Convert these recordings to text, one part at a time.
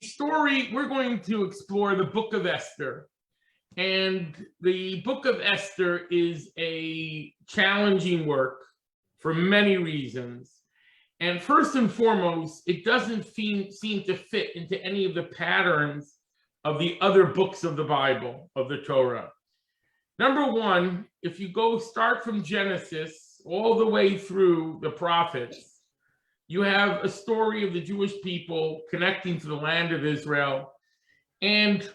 story, we're going to explore the book of Esther. And the book of Esther is a challenging work for many reasons. And first and foremost, it doesn't seem to fit into any of the patterns of the other books of the Bible, of the Torah. Number one, if you start from Genesis all the way through the prophets, you have a story of the Jewish people connecting to the land of Israel. And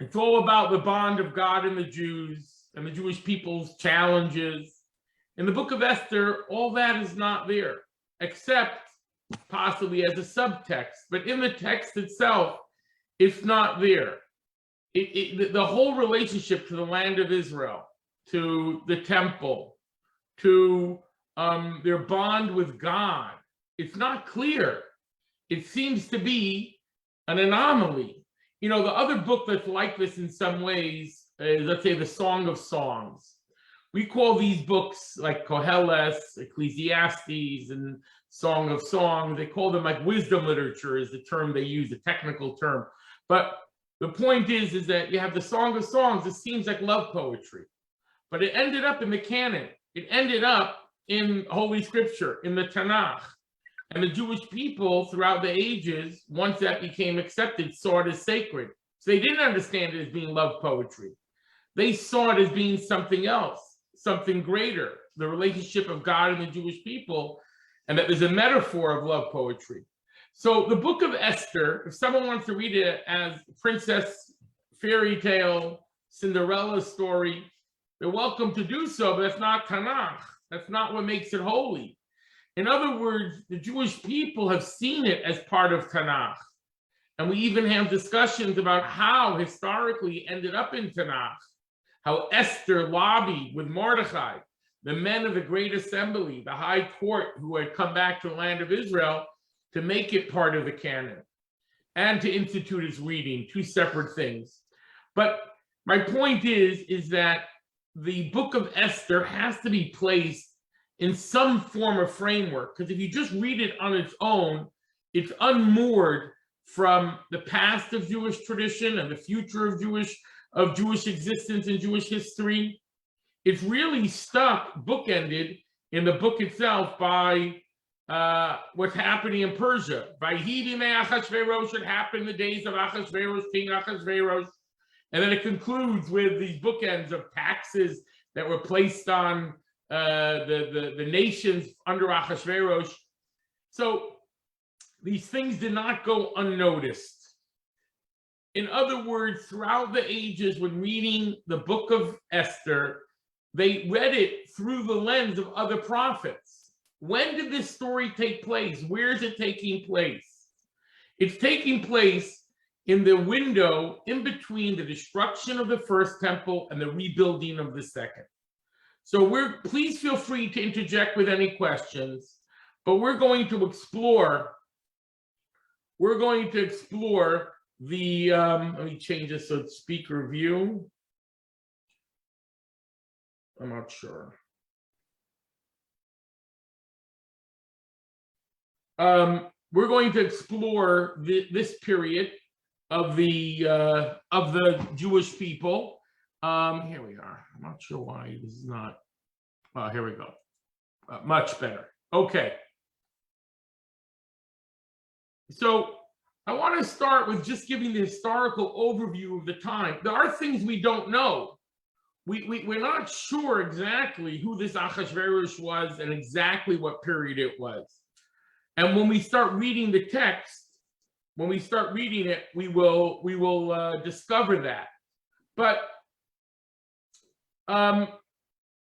it's all about the bond of God and the Jews and the Jewish people's challenges. In the book of Esther, all that is not there, except possibly as a subtext. But in the text itself, it's not there. The whole relationship to the land of Israel, to the temple, to their bond with God, it's not clear. It seems to be an anomaly. You know, the other book that's like this in some ways is, let's say, the Song of Songs. We call these books like Koheles, Ecclesiastes, and Song of Songs. They call them like wisdom literature is the term they use, a technical term. But the point is that you have the Song of Songs. It seems like love poetry, but it ended up in the canon. It ended up in Holy Scripture, in the Tanakh. And the Jewish people throughout the ages, once that became accepted, saw it as sacred. So they didn't understand it as being love poetry. They saw it as being something else, something greater, the relationship of God and the Jewish people, and that there's a metaphor of love poetry. So the book of Esther, if someone wants to read it as princess fairy tale, Cinderella story, they're welcome to do so, but that's not Tanakh. That's not what makes it holy. In other words, the Jewish people have seen it as part of Tanakh. And we even have discussions about how historically it ended up in Tanakh, how Esther lobbied with Mordechai, the men of the Great Assembly, the high court who had come back to the land of Israel, to make it part of the canon and to institute its reading, two separate things. But my point is that the book of Esther has to be placed in some form of framework, because if you just read it on its own, it's unmoored from the past of Jewish tradition and the future of Jewish existence and Jewish history. It's really stuck, bookended in the book itself by what's happening in Persia. Vayhi b'mei Achashverosh, it happened in the days of Achashverosh, King Achashverosh. And then it concludes with these bookends of taxes that were placed on the nations under Achashverosh. So these things did not go unnoticed. In other words, throughout the ages, when reading the book of Esther, they read it through the lens of other prophets. When did this story take place? Where is it taking place? It's taking place in the window in between the destruction of the first temple and the rebuilding of the second. So please feel free to interject with any questions, but we're going to explore the, let me change this so it's speaker view. I'm not sure. We're going to explore this period of the Jewish people. Here we are. I'm not sure why this is not. Here we go. Much better. Okay. So I want to start with just giving the historical overview of the time. There are things we don't know. We're not sure exactly who this Achashverosh was and exactly what period it was. And when we start reading the text, when we start reading it, we will discover that. But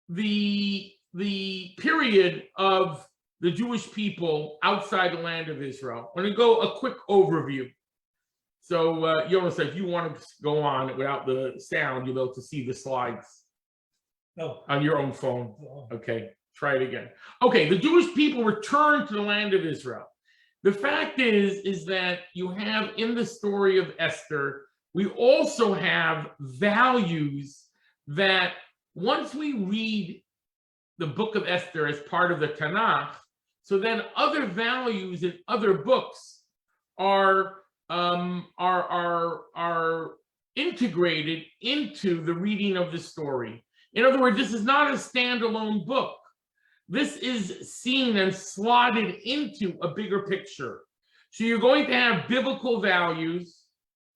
the period of the Jewish people outside the land of Israel. I'm going to go a quick overview. So, Jonas, if you want to go on without the sound, you'll be able to see the slides on your own phone. Okay, try it again. Okay, the Jewish people returned to the land of Israel. The fact is that you have in the story of Esther, we also have values that once we read the book of Esther as part of the Tanakh, so then other values in other books are are integrated into the reading of the story. In other words, this is not a standalone book. This is seen and slotted into a bigger picture. So you're going to have biblical values,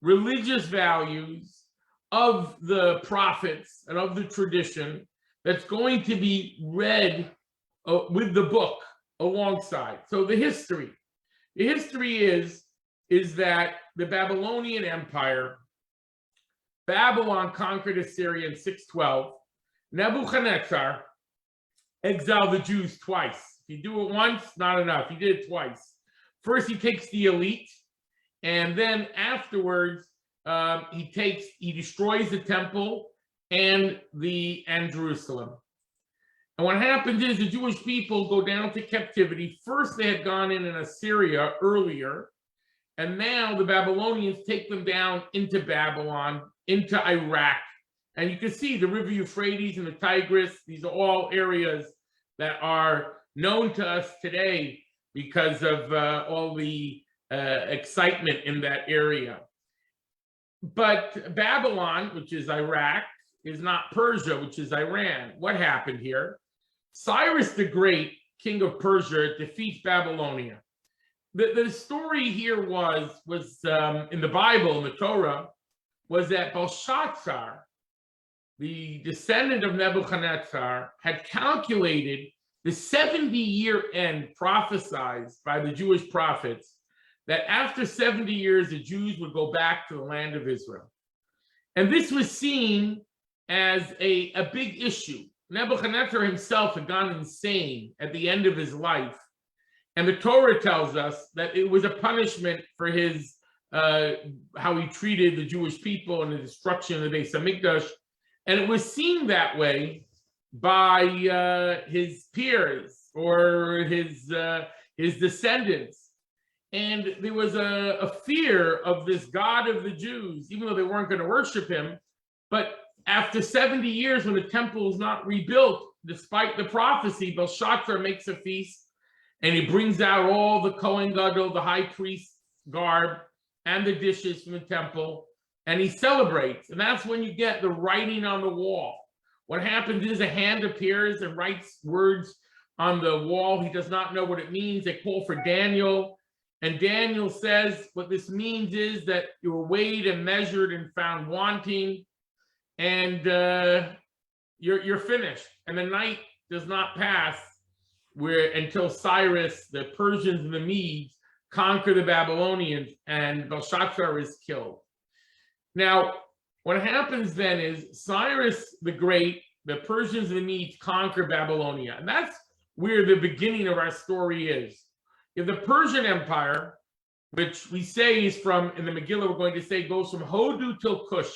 religious values of the prophets and of the tradition that's going to be read with the book alongside. So the history is that the Babylonian Empire, Babylon conquered Assyria in 612. Nebuchadnezzar exiled the Jews twice. If you do it once, not enough. He did it twice. First, he takes the elite, and then afterwards, he destroys the temple and Jerusalem. And what happens is the Jewish people go down to captivity. First, they had gone in Assyria earlier, and now the Babylonians take them down into Babylon, into Iraq. And you can see the river Euphrates and the Tigris. These are all areas that are known to us today because of all the excitement in that area. But Babylon, which is Iraq, is not Persia, which is Iran. What happened here? Cyrus the Great, king of Persia, defeats Babylonia. The story here was in the Bible, in the Torah, was that Belshazzar, the descendant of Nebuchadnezzar, had calculated the 70-year end prophesied by the Jewish prophets that after 70 years, the Jews would go back to the land of Israel. And this was seen as a big issue. Nebuchadnezzar himself had gone insane at the end of his life. And the Torah tells us that it was a punishment for his how he treated the Jewish people and the destruction of the Beis Hamikdash. And it was seen that way by his peers or his descendants. And there was a fear of this God of the Jews, even though they weren't going to worship him. But after 70 years, when the temple is not rebuilt, despite the prophecy, Belshazzar makes a feast, and he brings out all the Kohen Gadol, the high priest garb, and the dishes from the temple, and he celebrates. And that's when you get the writing on the wall. What happens is a hand appears and writes words on the wall. He does not know what it means. They call for Daniel, and Daniel says what this means is that you were weighed and measured and found wanting, and you're finished. And the night does not pass until Cyrus, the Persians and the Medes, conquer the Babylonians, and Belshazzar is killed. Now, what happens then is Cyrus the Great, the Persians and the Medes conquer Babylonia. And that's where the beginning of our story is. You have the Persian Empire, which we say is from, in the Megillah, we're going to say goes from Hodu till Kush,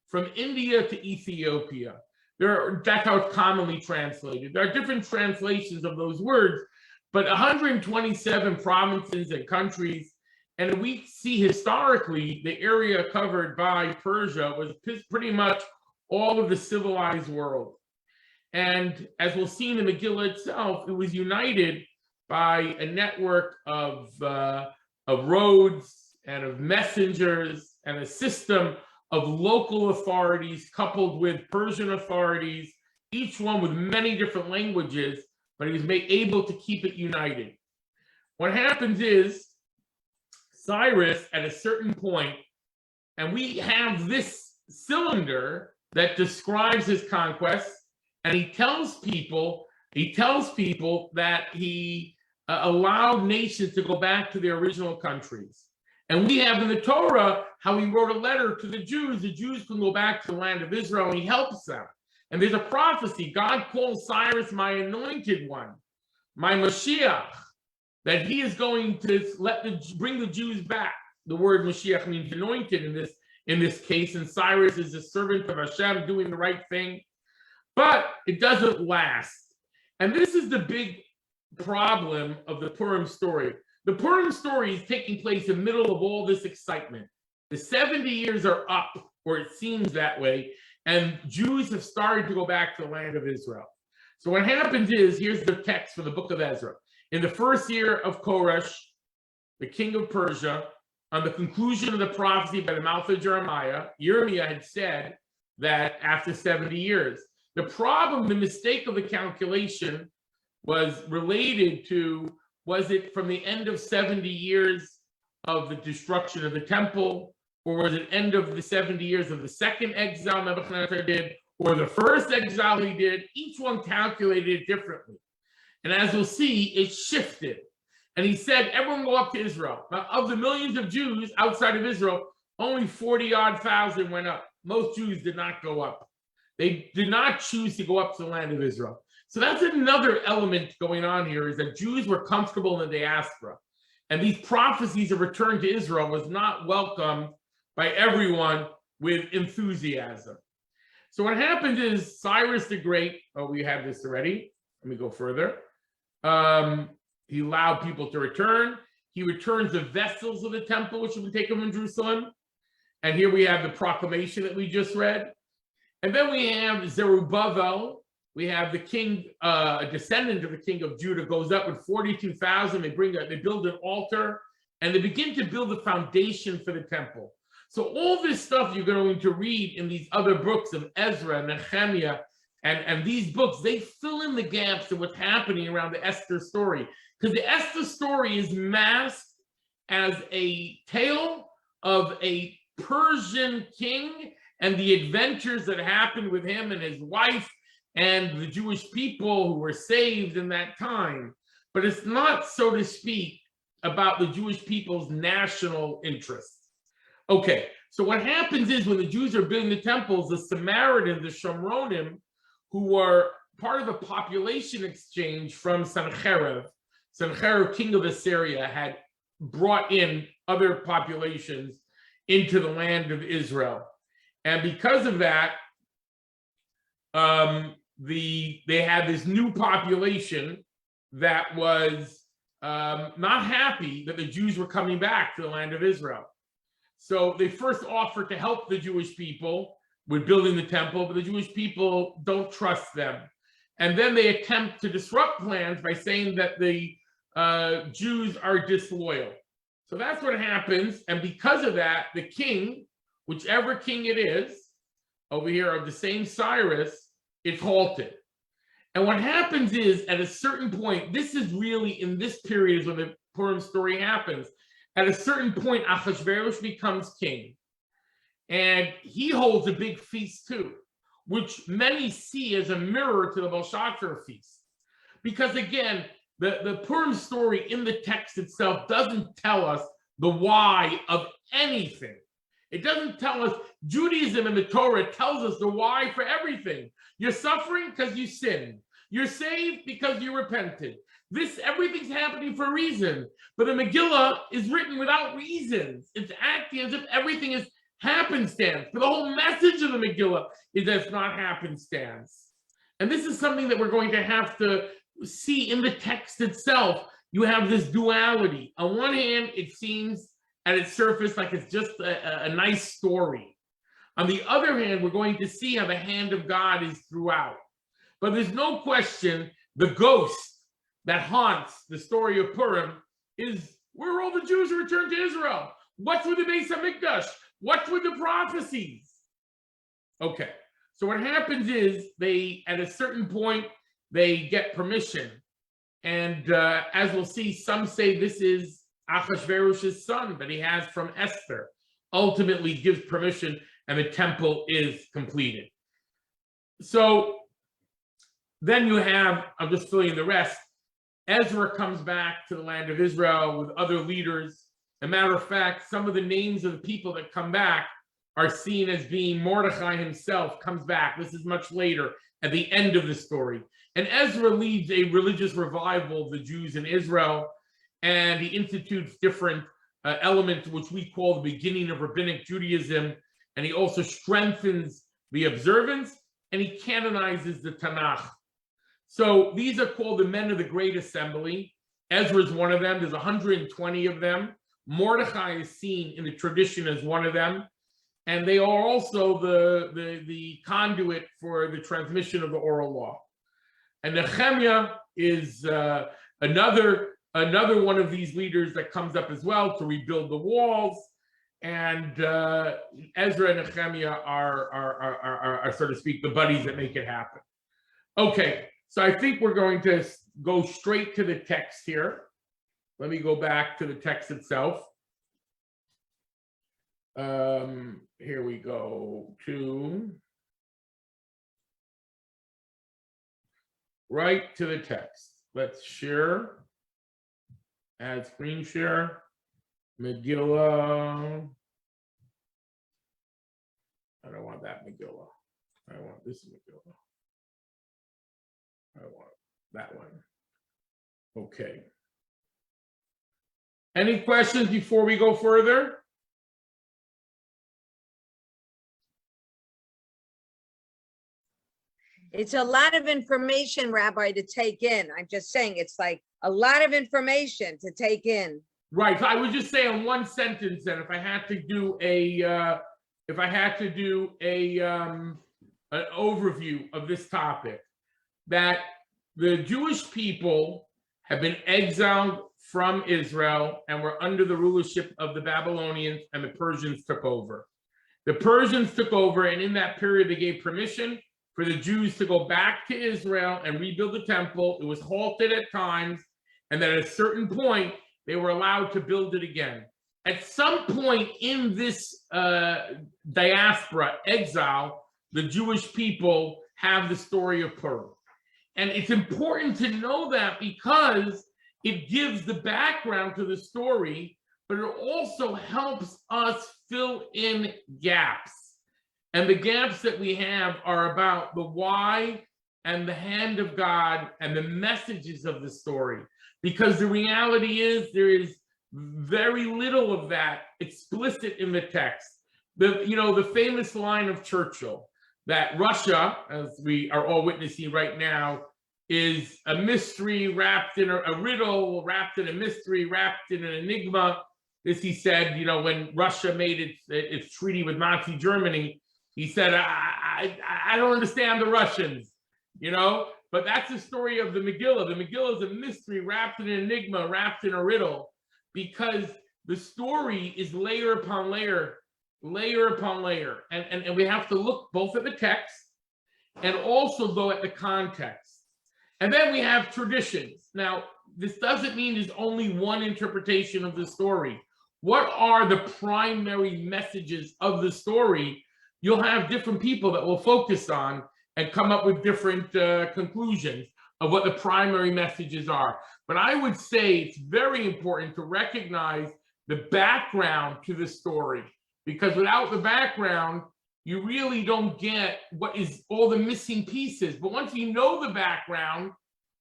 from India to Ethiopia. That's how it's commonly translated. There are different translations of those words, but 127 provinces and countries. And we see historically the area covered by Persia was pretty much all of the civilized world. And as we'll see in the Megillah itself, it was united by a network of roads and of messengers and a system of local authorities coupled with Persian authorities, each one with many different languages, but he was able to keep it united. What happens is Cyrus, at a certain point, and we have this cylinder that describes his conquest, and he tells people that he allowed nations to go back to their original countries. And we have in the Torah how he wrote a letter to the Jews. The Jews can go back to the land of Israel, and he helps them. And there's a prophecy. God calls Cyrus my anointed one, my Mashiach, that he is going to bring the Jews back. The word Mashiach means anointed in this case, and Cyrus is a servant of Hashem doing the right thing. But it doesn't last. And this is the big problem of the Purim story. The Purim story is taking place in the middle of all this excitement. The 70 years are up, or it seems that way, and Jews have started to go back to the land of Israel. So what happens is, here's the text from the book of Ezra. In the first year of Koresh, the king of Persia, on the conclusion of the prophecy by the mouth of Jeremiah, Yirmiyah had said that after 70 years. The problem, the mistake of the calculation was related to, was it from the end of 70 years of the destruction of the temple, or was it end of the 70 years of the second exile Nebuchadnezzar did, or the first exile he did? Each one calculated it differently. And as we'll see, it shifted. And he said, everyone go up to Israel. Now, of the millions of Jews outside of Israel, only 40-odd thousand went up. Most Jews did not go up. They did not choose to go up to the land of Israel. So that's another element going on here, is that Jews were comfortable in the diaspora. And these prophecies of return to Israel was not welcomed by everyone with enthusiasm. So what happened is Cyrus the Great, we have this already. Let me go further. He allowed people to return. He returns the vessels of the temple, which have been taken from Jerusalem. And here we have the proclamation that we just read. And then we have Zerubbabel. We have the king, a descendant of the king of Judah, goes up with 42,000. They build an altar, and they begin to build the foundation for the temple. So all this stuff you're going to read in these other books of Ezra, Nehemiah, and these books, they fill in the gaps of what's happening around the Esther story. Because the Esther story is masked as a tale of a Persian king and the adventures that happened with him and his wife and the Jewish people who were saved in that time. But it's not, so to speak, about the Jewish people's national interests. Okay, so what happens is when the Jews are building the temples, the Samaritans, the Shomronim, who were part of the population exchange from Sennacherib. Sennacherib, king of Assyria, had brought in other populations into the land of Israel. And because of that, they had this new population that was not happy that the Jews were coming back to the land of Israel. So they first offered to help the Jewish people with building the temple, but the Jewish people don't trust them. And then they attempt to disrupt plans by saying that the Jews are disloyal. So that's what happens. And because of that, the king, whichever king it is, over here of the same Cyrus, it's halted. And what happens is, at a certain point, this is really in this period is when the Purim story happens. At a certain point, Achashverosh becomes king. And he holds a big feast too, which many see as a mirror to the Belshazzar feast. Because again, the Purim story in the text itself doesn't tell us the why of anything. It doesn't tell us. Judaism and the Torah tells us the why for everything. You're suffering because you sinned. You're saved because you repented. Everything's happening for a reason. But the Megillah is written without reasons. It's acting as if everything is happenstance. But the whole message of the Megillah is that it's not happenstance. And this is something that we're going to have to see in the text itself. You have this duality. On one hand, it seems at its surface like it's just a nice story. On the other hand, we're going to see how the hand of God is throughout. But there's no question the ghost that haunts the story of Purim is, where are all the Jews who returned to Israel? What's with the Beis HaMikdash? What's with the prophecies? Okay, so what happens is they, at a certain point, they get permission. And as we'll see, some say this is Achashverosh's son that he has from Esther. Ultimately gives permission and the temple is completed. So then you have, I'm just filling in the rest, Ezra comes back to the land of Israel with other leaders. As a matter of fact, some of the names of the people that come back are seen as being Mordechai himself comes back. This is much later at the end of the story. And Ezra leads a religious revival of the Jews in Israel, and he institutes different elements, which we call the beginning of rabbinic Judaism, and he also strengthens the observance, and he canonizes the Tanakh. So these are called the men of the Great Assembly. Ezra is one of them. There's 120 of them. Mordechai is seen in the tradition as one of them. And they are also the conduit for the transmission of the oral law. And Nehemiah is another another one of these leaders that comes up as well to rebuild the walls. And Ezra and Nehemiah are, so to speak, the buddies that make it happen. Okay, so I think we're going to go straight to the text here. Let me go back to the text itself. Here we go to right to the text. Let's share, add screen share, Megillah. I don't want that Megillah. I want this Megillah. I want that one. Okay. Any questions before we go further? It's a lot of information, Rabbi, to take in. I'm just saying, it's like a lot of information to take in. Right. So I would just say in one sentence that if I had to do an overview of this topic, that the Jewish people have been exiled from Israel and were under the rulership of the Babylonians, and the Persians took over. The Persians took over, and in that period, they gave permission for the Jews to go back to Israel and rebuild the temple. It was halted at times, and then at a certain point, they were allowed to build it again. At some point in this diaspora, exile, the Jewish people have the story of Purim. And it's important to know that because it gives the background to the story, but it also helps us fill in gaps. And the gaps that we have are about the why and the hand of God and the messages of the story. Because the reality is there is very little of that explicit in the text. The famous line of Churchill that Russia, as we are all witnessing right now, is a mystery wrapped in a riddle, wrapped in a mystery, wrapped in an enigma. This he said, when Russia made its treaty with Nazi Germany, he said, I don't understand the Russians, but that's the story of the Megillah. The Megillah is a mystery wrapped in an enigma, wrapped in a riddle, because the story is layer upon layer, layer upon layer. And we have to look both at the text and also go at the context. And then we have traditions. Now, this doesn't mean there's only one interpretation of the story. What are the primary messages of the story? You'll have different people that will focus on and come up with different conclusions of what the primary messages are. But I would say it's very important to recognize the background to the story, because without the background, you really don't get what is all the missing pieces. But once you know the background,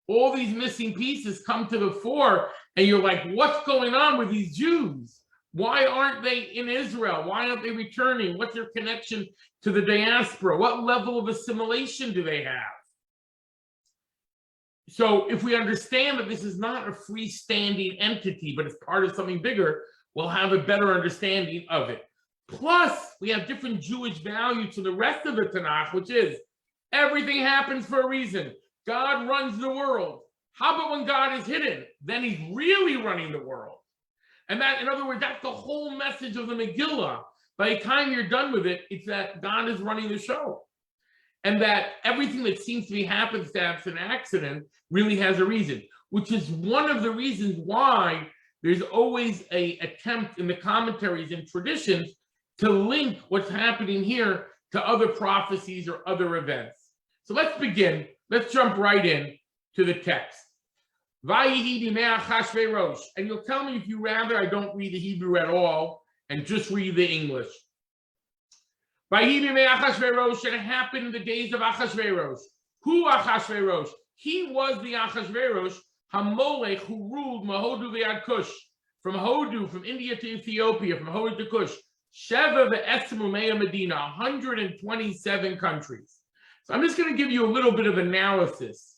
all these missing pieces come to the fore, and you're like, what's going on with these Jews? Why aren't they in Israel? Why aren't they returning? What's their connection to the diaspora? What level of assimilation do they have? So if we understand that this is not a freestanding entity, but it's part of something bigger, we'll have a better understanding of it. Plus, we have different Jewish values to the rest of the Tanakh, which is everything happens for a reason. God runs the world. How about when God is hidden? Then he's really running the world. And that, in other words, that's the whole message of the Megillah. By the time you're done with it, it's that God is running the show. And that everything that seems to be happenstance and accident really has a reason, which is one of the reasons why there's always an attempt in the commentaries and traditions to link what's happening here to other prophecies or other events. So let's begin. Let's jump right in to the text. And you'll tell me if you rather I don't read the Hebrew at all and just read the English. And it happened in the days of Achashverosh. Who Achashverosh? He was the Achashverosh, Hamolech, who ruled Mahodu ve'ad Kush, from Hodu, from India to Ethiopia, from Hodu to Kush. Sheva ve'esmu mea Medina, 127 countries. So I'm just going to give you a little bit of analysis.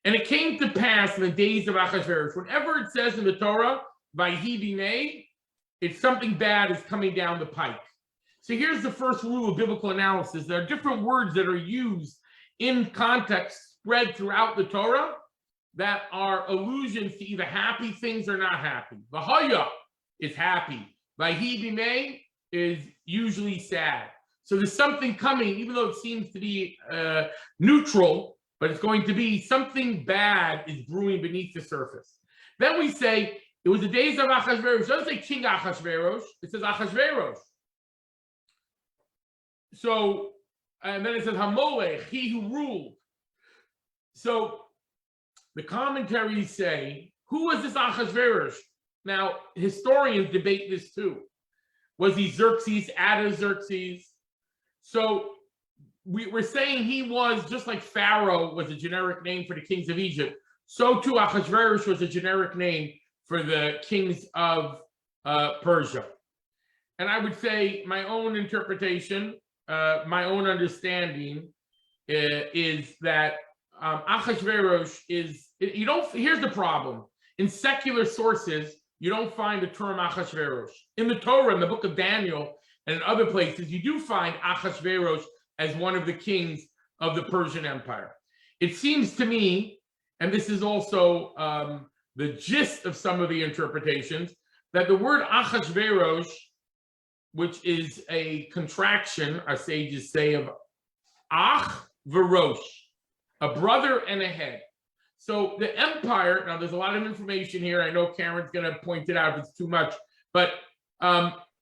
And it came to pass in the days of Achashverosh. Whenever it says in the Torah, Vayhi binei, it's something bad is coming down the pike. So here's the first rule of biblical analysis. There are different words that are used in context spread throughout the Torah. that are allusions to either happy things or not happy. V'haya is happy. V'hi b'mei is usually sad. So there's something coming, even though it seems to be neutral, but it's going to be something bad is brewing beneath the surface. Then we say, it was the days of Achashverosh. It doesn't say King Achashverosh, it says Achashverosh. So, and then it says Hamolech, he who ruled. So the commentaries say, who was this Achashverosh? Now, historians debate this too. Was he Xerxes, Artaxerxes? So we're saying he was, just like Pharaoh was a generic name for the kings of Egypt, so too Achashverosh was a generic name for the kings of Persia. And I would say my own interpretation, my own understanding is that Achashverosh is, you don't, here's the problem. In secular sources, you don't find the term Achashverosh. In the Torah, in the book of Daniel, and in other places, you do find Achashverosh as one of the kings of the Persian Empire. It seems to me, and this is also the gist of some of the interpretations, that the word Achashverosh, which is a contraction, our sages say, of Ach Verosh, a brother and a head. So the empire, now there's a lot of information here. I know Karen's going to point it out if it's too much, but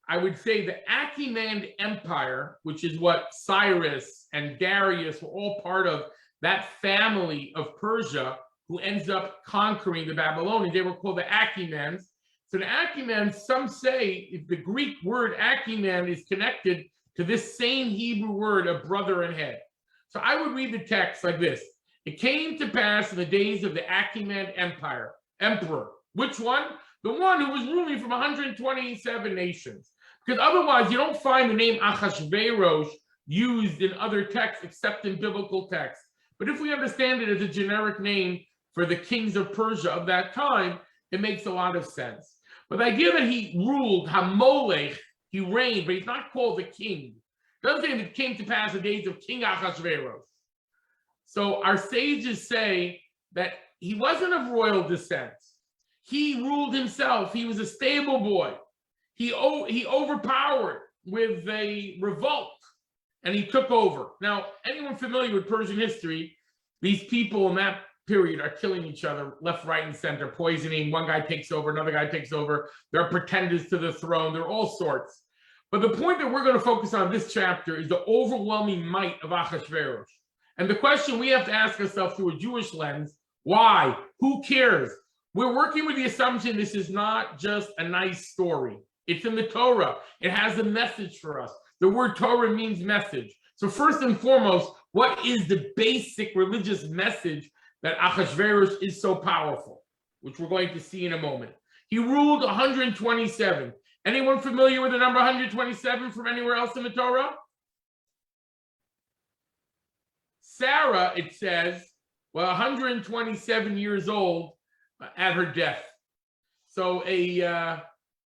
I would say the Achaemenid Empire, which is what Cyrus and Darius were all part of, that family of Persia who ends up conquering the Babylonians, they were called the Achaemenids. So the Achaemenids, some say if the Greek word Achaemenid is connected to this same Hebrew word of brother and head. So I would read the text like this. It came to pass in the days of the Achaemenid Empire, emperor. Which one? The one who was ruling from 127 nations. Because otherwise, you don't find the name Achashverosh used in other texts except in biblical texts. But if we understand it as a generic name for the kings of Persia of that time, it makes a lot of sense. But the idea that he ruled, Hamolech, he reigned, but he's not called the king. It doesn't say it came to pass the days of King Achashverosh. So our sages say that he wasn't of royal descent. He ruled himself. He was a stable boy. He overpowered with a revolt, and he took over. Now, anyone familiar with Persian history, these people in that period are killing each other left, right, and center, poisoning. One guy takes over, another guy takes over. There are pretenders to the throne. There are all sorts. But the point that we're going to focus on this chapter is the overwhelming might of Achashverosh. And the question we have to ask ourselves through a Jewish lens, why? Who cares? We're working with the assumption this is not just a nice story. It's in the Torah. It has a message for us. The word Torah means message. So first and foremost, what is the basic religious message that Achashverosh is so powerful, which we're going to see in a moment? He ruled 127. Anyone familiar with the number 127 from anywhere else in the Torah? Sarah, it says, well, 127 years old at her death. So there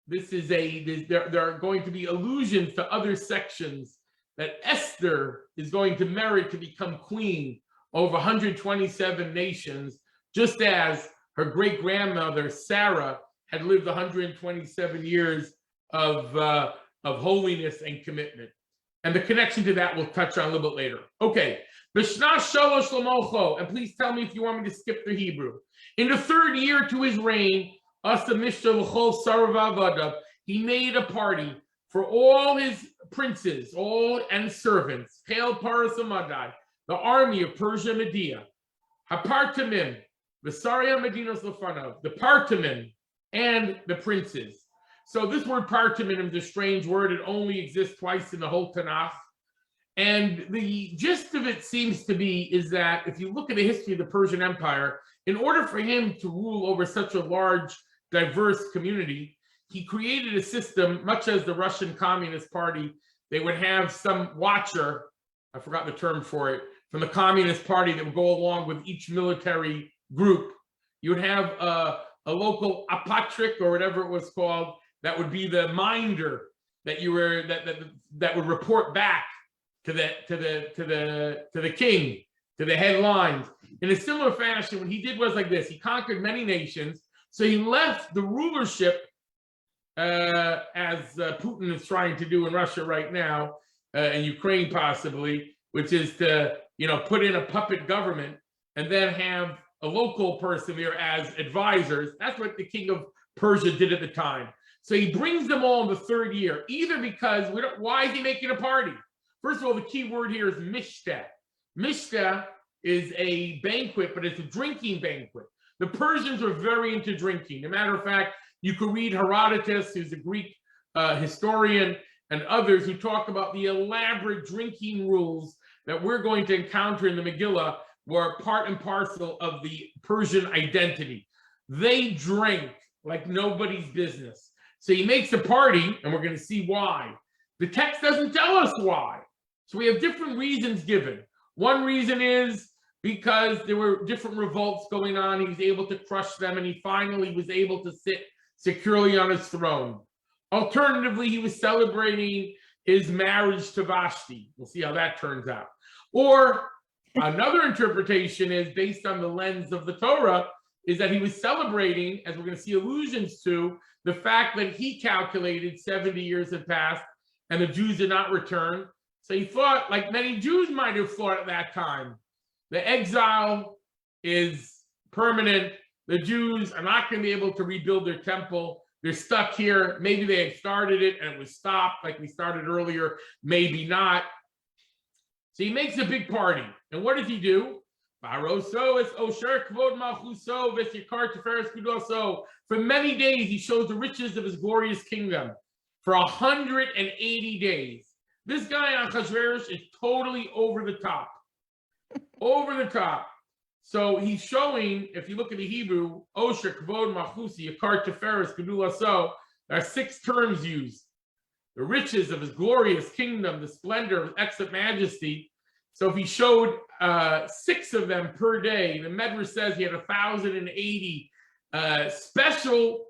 are going to be allusions to other sections that Esther is going to merit to become queen over 127 nations, just as her great-grandmother Sarah had lived 127 years of holiness and commitment. And the connection to that we'll touch on a little bit later. Okay, B'shna shalosh l'mocho, and please tell me if you want me to skip the Hebrew. In the third year to his reign, Asa mishta l'chol sarva vadav, he made a party for all his princes, all and servants, Hail Paras Amadai, the army of Persia Media, Hapartamim, Visaria Medinos Lefanav, the Partamim, and the princes. So this word Partamim is a strange word. It only exists twice in the whole Tanakh. And the gist of it seems to be is that if you look at the history of the Persian Empire, in order for him to rule over such a large, diverse community, he created a system, much as the Russian Communist Party, they would have some watcher, I forgot the term for it, from the Communist Party that would go along with each military group. You would have a local apatric or whatever it was called, that would be the minder that you were that would report back to the king, to the headlines. In a similar fashion, what he did was like this. He conquered many nations. So he left the rulership, as Putin is trying to do in Russia right now, and Ukraine possibly, which is to, put in a puppet government and then have a local person there as advisors. That's what the king of Persia did at the time. So he brings them all in the third year, either because why is he making a party? First of all, the key word here is mishteh. Mishteh is a banquet, but it's a drinking banquet. The Persians were very into drinking. As a matter of fact, you could read Herodotus, who's a Greek historian, and others who talk about the elaborate drinking rules that we're going to encounter in the Megillah were part and parcel of the Persian identity. They drank like nobody's business. So he makes a party, and we're going to see why. The text doesn't tell us why. So we have different reasons given. One reason is because there were different revolts going on. He was able to crush them, and he finally was able to sit securely on his throne. Alternatively, he was celebrating his marriage to Vashti. We'll see how that turns out. Or another interpretation is based on the lens of the Torah, is that he was celebrating, as we're going to see allusions to, the fact that he calculated 70 years had passed and the Jews did not return. So he thought, like many Jews might have thought at that time, the exile is permanent. The Jews are not going to be able to rebuild their temple. They're stuck here. Maybe they had started it and it was stopped like we started earlier. Maybe not. So he makes a big party. And what does he do? For many days, he shows the riches of his glorious kingdom. For 180 days. This guy, Achashverosh, is totally over the top. Over the top. So he's showing, if you look at the Hebrew, Osher, Kvod, Machusi, Yakar, Tiferes, Gedula, so there are 6 terms used. The riches of his glorious kingdom, the splendor of his excellent majesty. So if he showed 6 of them per day, the Medrash says he had 1,080 special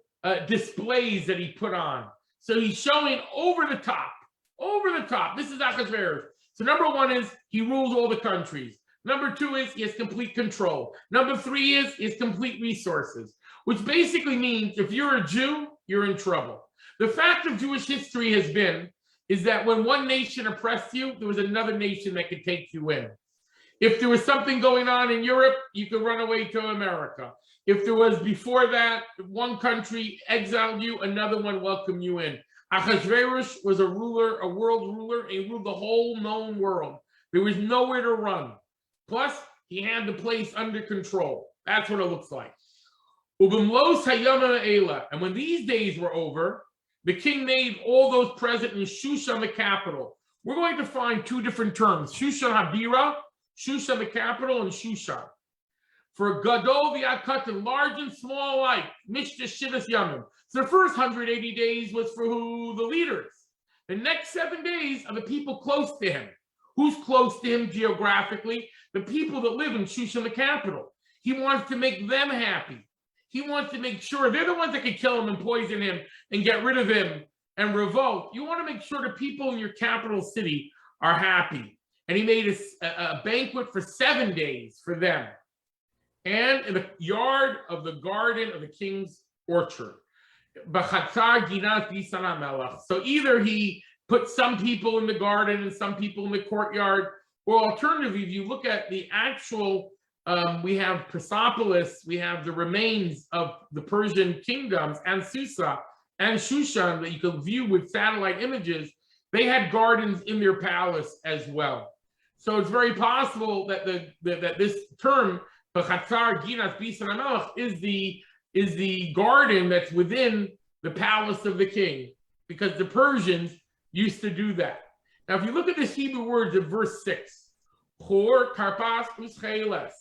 displays that he put on. So he's showing over the top. Over the top. This is Achashverosh. So number 1 is he rules all the countries. Number 2 is he has complete control. Number 3 is he has complete resources, which basically means if you're a Jew, you're in trouble. The fact of Jewish history has been is that when one nation oppressed you, there was another nation that could take you in. If there was something going on in Europe, you could run away to America. If there was before that, one country exiled you, another one welcomed you in. Achashverosh was a ruler, a world ruler, and he ruled the whole known world. There was nowhere to run. Plus, he had the place under control. That's what it looks like. And when these days were over, the king made all those present in Shushan, the capital. We're going to find 2 different terms. Shushan Habira, Shushan the capital, and Shushan. For Gadol v'Akat, large and small alike, Mishta Shivas Yamim. So the first 180 days was for who? The leaders. The next 7 days are the people close to him. Who's close to him geographically? The people that live in Shushan, the capital. He wants to make them happy. He wants to make sure they're the ones that can kill him and poison him and get rid of him and revolt. You want to make sure the people in your capital city are happy. And he made a banquet for 7 days for them. And in the yard of the garden of the king's orchard. So either he put some people in the garden and some people in the courtyard, or alternatively, if you look at the actual, we have Persepolis, we have the remains of the Persian kingdoms, and Susa and Shushan that you can view with satellite images. They had gardens in their palace as well. So it's very possible that that this term is the garden that's within the palace of the king, because the Persians used to do that. Now, if you look at this Hebrew words of verse 6, Chor, Karpas, Uscheles,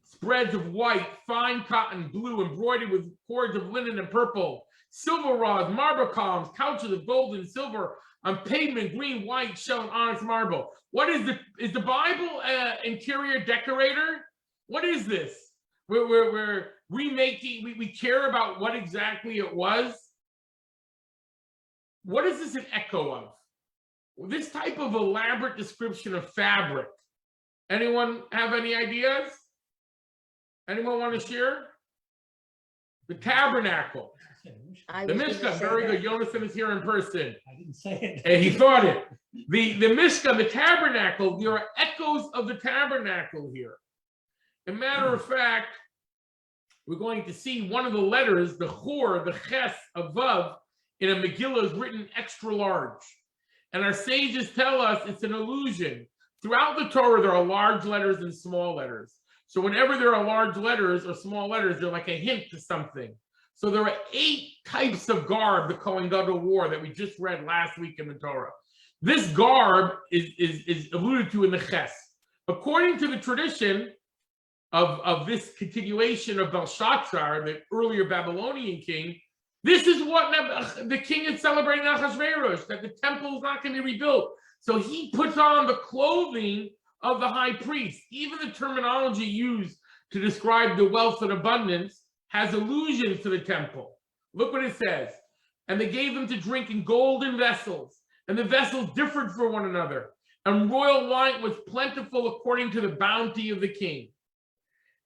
spreads of white, fine cotton, blue, embroidered with cords of linen and purple, silver rods, marble columns, couches of gold and silver, on pavement, green, white, shell, and onyx marble. What is the Bible interior decorator? What is this? We're remaking, we care about what exactly it was. What is this an echo of? This type of elaborate description of fabric Anyone have any ideas? Anyone want to share? The tabernacle. I The was gonna Mishkan, say very that. good. Jonathan is here in person. I didn't say it. And he thought it. The Mishkan, the tabernacle, there are echoes of the tabernacle here. As a matter of fact, we're going to see one of the letters, the Chor, the Ches, a Vav, in a Megillah is written extra large. And our sages tell us it's an illusion. Throughout the Torah, there are large letters and small letters. So whenever there are large letters or small letters, they're like a hint to something. So there are 8 types of garb the Kohen Gadol wore that we just read last week in the Torah. This garb is alluded to in the Ches. According to the tradition of this continuation of Belshazzar, the earlier Babylonian king, this is what the king is celebrating Achashverosh, that the temple is not going to be rebuilt. So he puts on the clothing of the high priest. Even the terminology used to describe the wealth and abundance has allusions to the temple. Look what it says. And they gave them to drink in golden vessels, and the vessels differed from one another. And royal wine was plentiful according to the bounty of the king.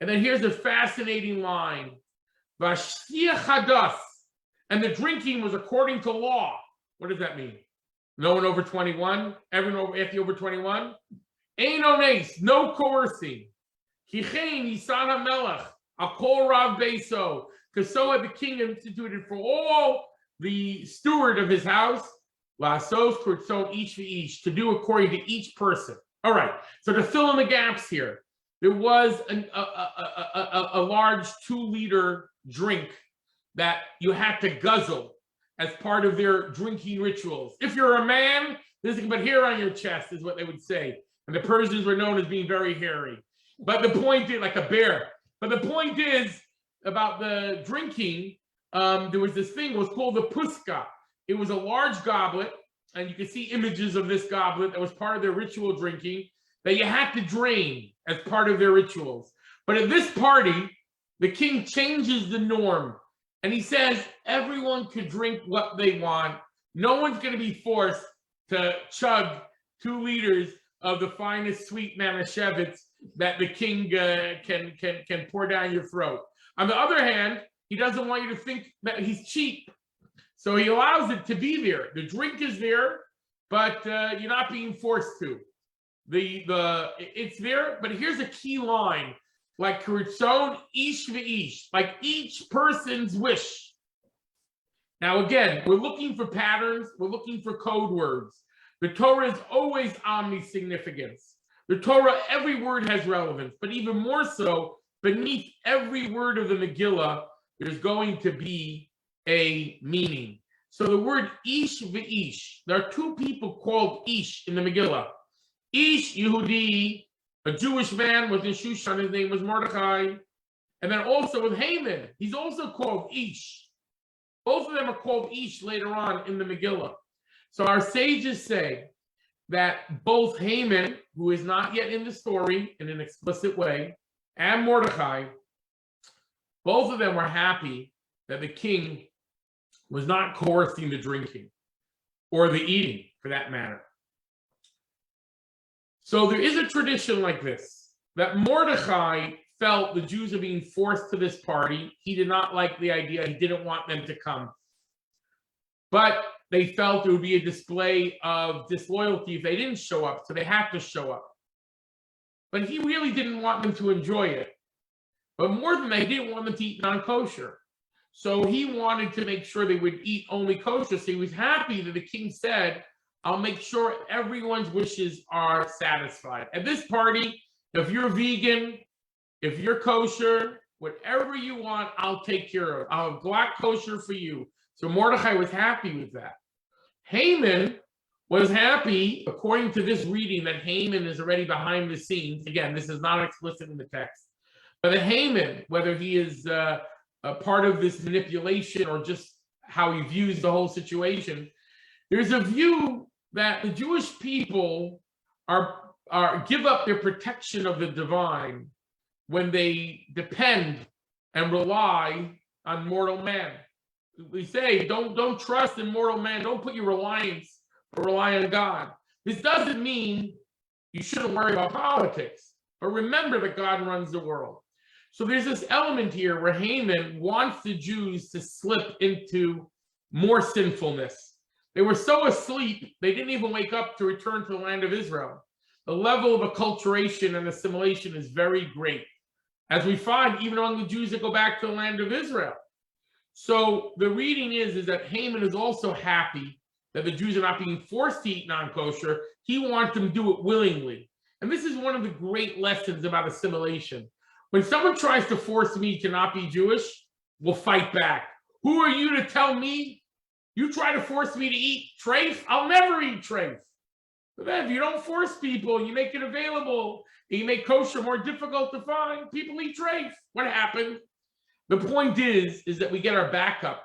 And then here's a fascinating line. Vashtia chadas, and the drinking was according to law. What does that mean? No one over 21? Everyone after over 21? Ein ones, no coercing. Kichein yisan hamelech, akol rav beso, because so had the king instituted for all the steward of his house, lasos kurtzon each to do according to each person. All right, so to fill in the gaps here, there was a large 2-liter drink that you had to guzzle as part of their drinking rituals. If you're a man, there's but hair on your chest is what they would say. And the Persians were known as being very hairy. But the point is, like a bear. But the point is about the drinking, there was this thing, it was called the puska. It was a large goblet, and you can see images of this goblet that was part of their ritual drinking that you had to drain as part of their rituals. But at this party, the king changes the norm. And he says, everyone could drink what they want. No one's going to be forced to chug 2 liters of the finest sweet manischewitz that the king can pour down your throat. On the other hand, he doesn't want you to think that he's cheap. So he allows it to be there. The drink is there, but you're not being forced to. It's there, but here's a key line. Like Kuritzon, ish v'ish, like each person's wish. Now again, we're looking for patterns, we're looking for code words. The Torah is always omni-significance. The Torah, every word has relevance, but even more so, beneath every word of the Megillah, there's going to be a meaning. So the word ish v'ish, there are 2 people called ish in the Megillah. Ish, Yehudi, a Jewish man was in Shushan, his name was Mordechai. And then also with Haman, he's also called Ish. Both of them are called Ish later on in the Megillah. So our sages say that both Haman, who is not yet in the story in an explicit way, and Mordechai, both of them were happy that the king was not coercing the drinking or the eating, for that matter. So there is a tradition like this, that Mordechai felt the Jews are being forced to this party. He did not like the idea. He didn't want them to come. But they felt it would be a display of disloyalty if they didn't show up, so they had to show up. But he really didn't want them to enjoy it. But more than that, he didn't want them to eat non-kosher. So he wanted to make sure they would eat only kosher. So he was happy that the king said, I'll make sure everyone's wishes are satisfied. At this party, if you're vegan, if you're kosher, whatever you want, I'll take care of. I'll have black kosher for you. So Mordechai was happy with that. Haman was happy, according to this reading, that Haman is already behind the scenes. Again, this is not explicit in the text. But the Haman, whether he is a part of this manipulation or just how he views the whole situation, there's a view that the Jewish people are give up their protection of the divine when they depend and rely on mortal man. We say, don't trust in mortal man. Don't put your reliance or rely on God. This doesn't mean you shouldn't worry about politics. But remember that God runs the world. So there's this element here where Haman wants the Jews to slip into more sinfulness. They were so asleep, they didn't even wake up to return to the land of Israel. The level of acculturation and assimilation is very great, as we find even among the Jews that go back to the land of Israel. So the reading is that Haman is also happy that the Jews are not being forced to eat non-kosher. He wants them to do it willingly. And this is one of the great lessons about assimilation. When someone tries to force me to not be Jewish, we'll fight back. Who are you to tell me? You try to force me to eat treif? I'll never eat treif. But then if you don't force people, you make it available, and you make kosher more difficult to find, people eat treif. What happened? The point is that we get our backup.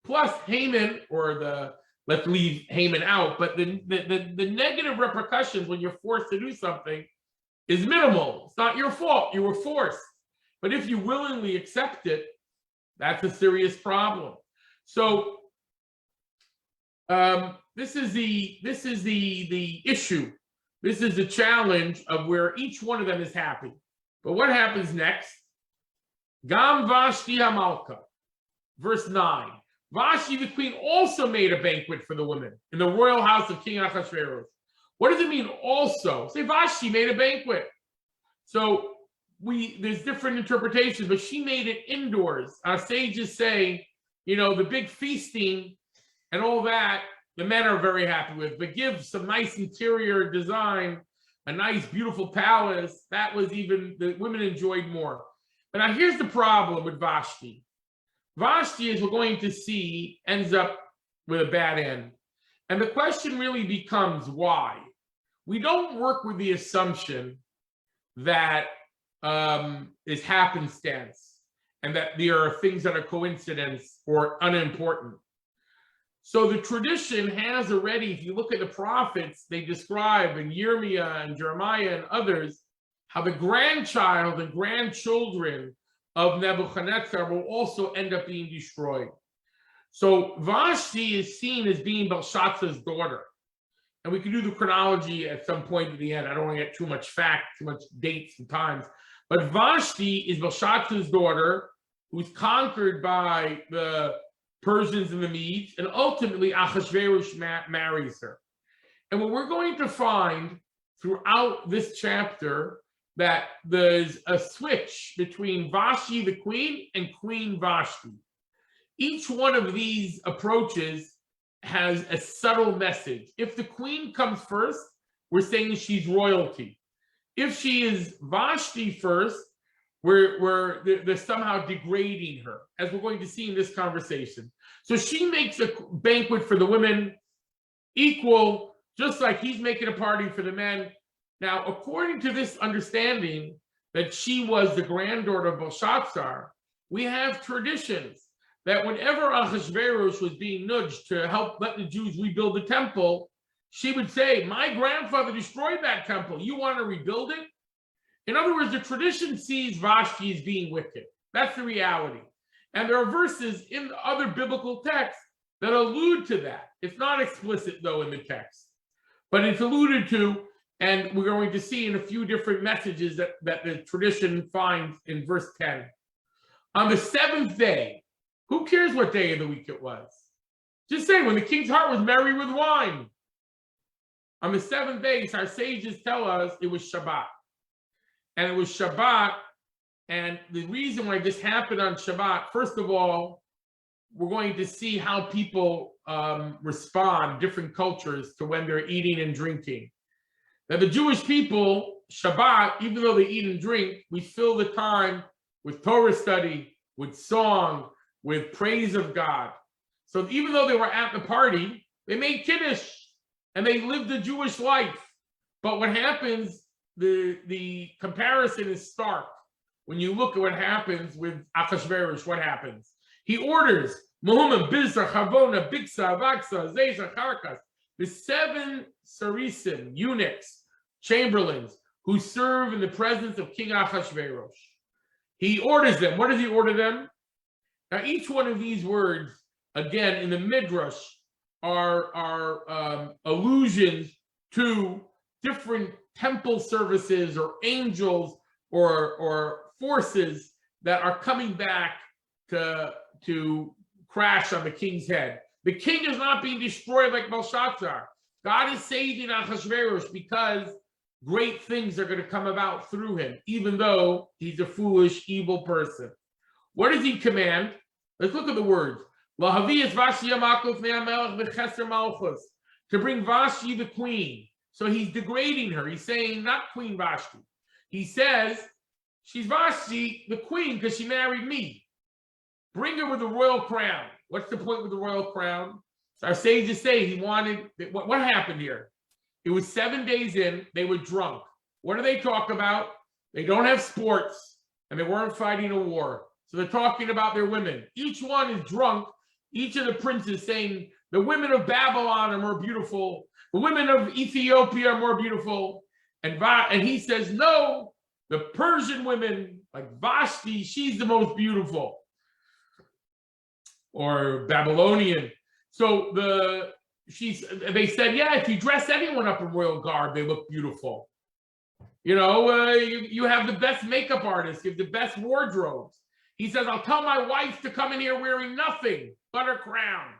Plus Haman, let's leave Haman out, but the negative repercussions when you're forced to do something is minimal. It's not your fault. You were forced. But if you willingly accept it, that's a serious problem. So this is the issue. This is the challenge of where each one of them is happy. But what happens next? Gam Vashti Hamalka, verse 9. Vashti the queen also made a banquet for the women in the royal house of King Ahasuerus. What does it mean also? Say Vashti made a banquet. So there's different interpretations, but she made it indoors. Our sages say, the big feasting and all that, the men are very happy with, but give some nice interior design, a nice, beautiful palace. That was even, the women enjoyed more. But now here's the problem with Vashti. Vashti, as we're going to see, ends up with a bad end. And the question really becomes why? We don't work with the assumption that is happenstance and that there are things that are coincidence or unimportant. So the tradition has already, if you look at the prophets, they describe in Yirmiyah and Jeremiah and others, how the grandchild and grandchildren of Nebuchadnezzar will also end up being destroyed. So Vashti is seen as being Belshazzar's daughter. And we can do the chronology at some point at the end. I don't want to get too much fact, too much dates and times. But Vashti is Belshazzar's daughter, who's conquered by the Persians and the Medes, and ultimately Ahasuerus marries her. And what we're going to find throughout this chapter, that there's a switch between Vashti the queen and Queen Vashti. Each one of these approaches has a subtle message. If the queen comes first, we're saying she's royalty. If she is Vashti first, they're somehow degrading her, as we're going to see in this conversation. So she makes a banquet for the women equal, just like he's making a party for the men. Now, according to this understanding that she was the granddaughter of Belshazzar, we have traditions that whenever Ahasuerus was being nudged to help let the Jews rebuild the temple, she would say, my grandfather destroyed that temple. You want to rebuild it? In other words, the tradition sees Vashti as being wicked. That's the reality. And there are verses in other biblical texts that allude to that. It's not explicit, though, in the text, but it's alluded to. And we're going to see in a few different messages that the tradition finds in verse 10. On the seventh day, who cares what day of the week it was? Just say when the king's heart was merry with wine. On the seventh day, our sages tell us it was Shabbat. And it was Shabbat. And the reason why this happened on Shabbat, first of all, we're going to see how people respond, different cultures, to when they're eating and drinking. Now, the Jewish people, Shabbat, even though they eat and drink, we fill the time with Torah study, with song, with praise of God. So even though they were at the party, they made Kiddush and they lived the Jewish life. But what happens, the comparison is stark. When you look at what happens with Ahasuerus, what happens? He orders, Muhammad, Bizar, Chavona, Biksa, Avaksa, Zeza, Charkas, the 7 Sarisim, eunuchs, chamberlains, who serve in the presence of King Ahasuerus. He orders them. What does he order them? Now, each one of these words, again, in the Midrash, are allusions to different temple services or angels or forces that are coming back to crash on the king's head. The king is not being destroyed like Belshazzar. God is saving Achashverosh because great things are going to come about through him, even though he's a foolish, evil person. What does he command? Let's look at the words. To bring Vashti the queen. So he's degrading her. He's saying not Queen Vashti. He says she's Vashti the queen because she married me. Bring her with a royal crown. What's the point with the royal crown? So our sages say he wanted, what happened here? It was 7 days in, they were drunk. What do they talk about? They don't have sports and they weren't fighting a war. So they're talking about their women. Each one is drunk. Each of the princes saying, the women of Babylon are more beautiful. The women of Ethiopia are more beautiful. And he says, no, the Persian women, like Vashti, she's the most beautiful. Or Babylonian. So they said, yeah, if you dress anyone up in royal garb, they look beautiful. You know, you have the best makeup artists, you have the best wardrobes. He says, I'll tell my wife to come in here wearing nothing but her crown.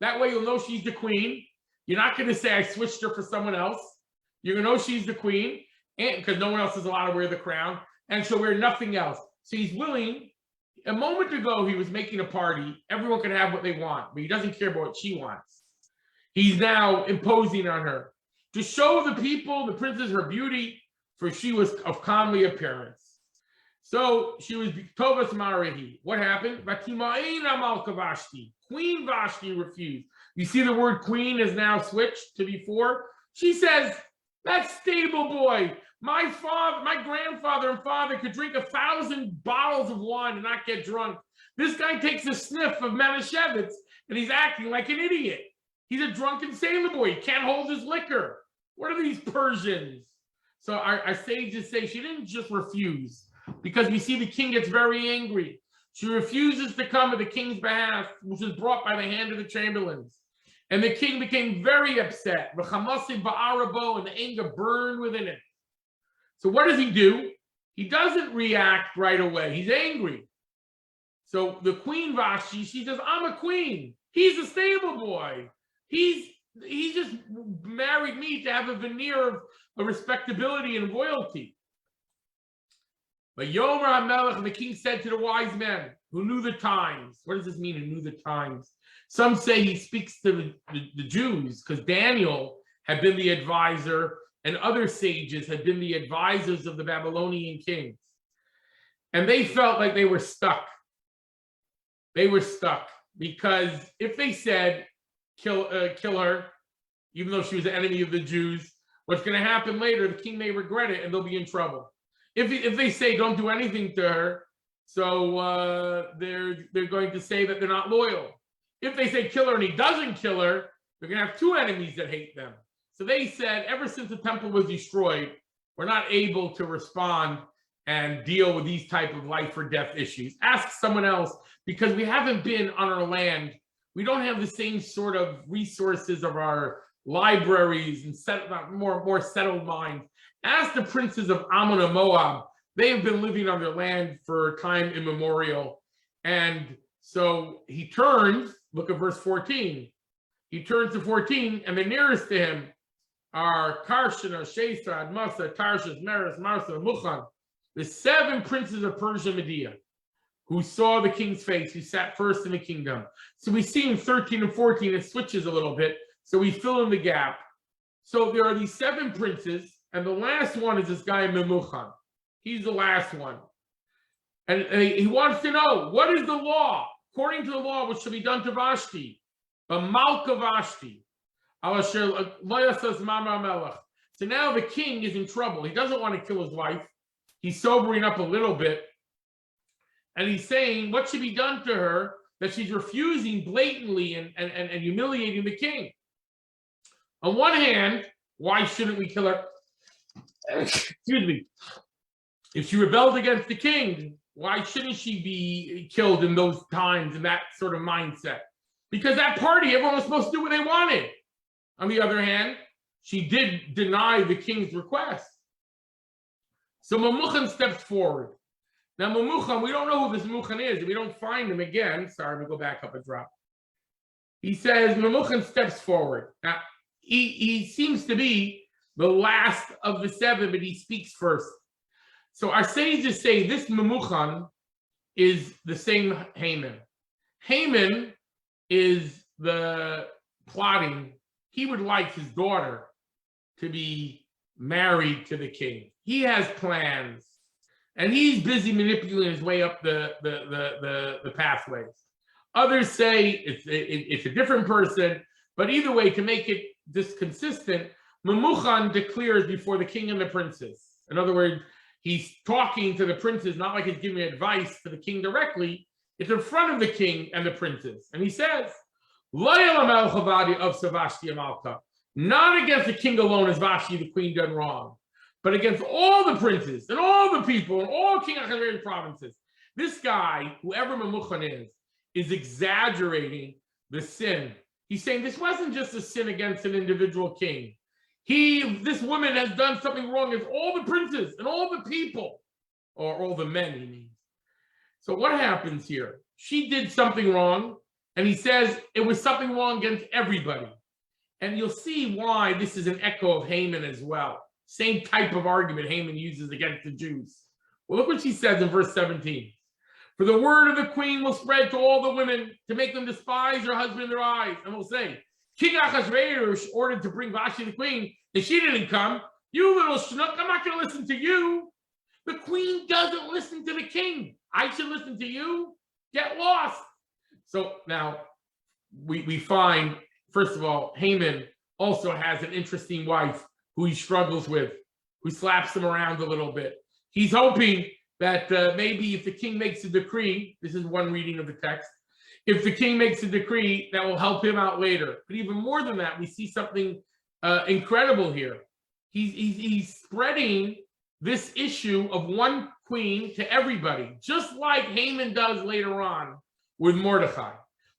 That way you'll know she's the queen. You're not going to say I switched her for someone else. You're going to know she's the queen because no one else is allowed to wear the crown. And she'll wear nothing else. So he's willing. A moment ago, he was making a party. Everyone can have what they want, but he doesn't care about what she wants. He's now imposing on her to show the people, the princess, her beauty, for she was of comely appearance. So she was Tovas Marahi. What happened? Queen Vashti refused. You see the word queen is now switched to before. She says, that stable boy, my grandfather and father could drink 1,000 bottles of wine and not get drunk. This guy takes a sniff of Manischewitz and he's acting like an idiot. He's a drunken sailor boy. He can't hold his liquor. What are these Persians? So our sages say she didn't just refuse, because we see the king gets very angry. She refuses to come at the king's behalf, which was brought by the hand of the chamberlains. And the king became very upset. And the anger burned within him. So what does he do? He doesn't react right away. He's angry. So the queen Vashti, she says, I'm a queen. He's a stable boy. He just married me to have a veneer of respectability and royalty. But Yomer HaMelech, the king said to the wise men who knew the times. What does this mean, who knew the times? Some say he speaks to the Jews, because Daniel had been the advisor and other sages had been the advisors of the Babylonian kings. And they felt like they were stuck. They were stuck because if they said, kill her, even though she was an enemy of the Jews, what's going to happen later, the king may regret it and they'll be in trouble. If they say don't do anything to her, so they're going to say that they're not loyal. If they say kill her and he doesn't kill her, they're going to have two enemies that hate them. So they said, ever since the temple was destroyed, we're not able to respond and deal with these type of life or death issues. Ask someone else, because we haven't been on our land. We don't have the same sort of resources of our libraries and more settled minds. Ask the princes of Ammon and Moab. They have been living on their land for time immemorial. And so he turns, look at verse 14. He turns to 14, and the nearest to him are Karshana, Shesra, Admasa, Tarshish, Meres, Marsa, and Muchan, the 7 princes of Persia, Media, who saw the king's face, who sat first in the kingdom. So we see in 13 and 14, it switches a little bit. So we fill in the gap. So there are these 7 princes, and the last one is this guy Memuchan. He's the last one. And he wants to know, what is the law? According to the law, what should be done to Vashti? Malka Vashti. So now the king is in trouble. He doesn't want to kill his wife. He's sobering up a little bit. And he's saying, what should be done to her that she's refusing blatantly and humiliating the king? On one hand, why shouldn't we kill her? Excuse me. If she rebelled against the king, why shouldn't she be killed in those times, in that sort of mindset? Because that party, everyone was supposed to do what they wanted. On the other hand, she did deny the king's request. So Memuchan steps forward. Now Memuchan, we don't know who this Memuchan is. We don't find him again. Sorry, let me go back up a drop. He says Memuchan steps forward. Now he seems to be the last of the seven, but he speaks first. So our sages say this Memuchan is the same Haman. Haman is the plotting. He would like his daughter to be married to the king. He has plans, and he's busy manipulating his way up the pathways. Others say it's a different person, but either way, to make it this consistent, Memuchan declares before the king and the princes. In other words, he's talking to the princes, not like he's giving advice to the king directly. It's in front of the king and the princes. And he says, not against the king alone is Vashti, the queen, done wrong, but against all the princes and all the people and all King Achashverosh's provinces. This guy, whoever Memuchan is exaggerating the sin. He's saying this wasn't just a sin against an individual king. This woman has done something wrong against all the princes and all the people, or all the men, he means. So what happens here? She did something wrong, and he says it was something wrong against everybody. And you'll see why this is an echo of Haman as well. Same type of argument Haman uses against the Jews. Well, look what she says in verse 17. For the word of the queen will spread to all the women to make them despise her husband in their eyes. And will say, King Achashverosh ordered to bring Vashti the queen, and she didn't come. You little schnook, I'm not going to listen to you. The queen doesn't listen to the king. I should listen to you? Get lost. So now we find, first of all, Haman also has an interesting wife who he struggles with, who slaps him around a little bit. He's hoping that maybe if the king makes a decree, this is one reading of the text, if the king makes a decree, that will help him out later. But even more than that, we see something incredible here. He's spreading this issue of one queen to everybody, just like Haman does later on with Mordechai.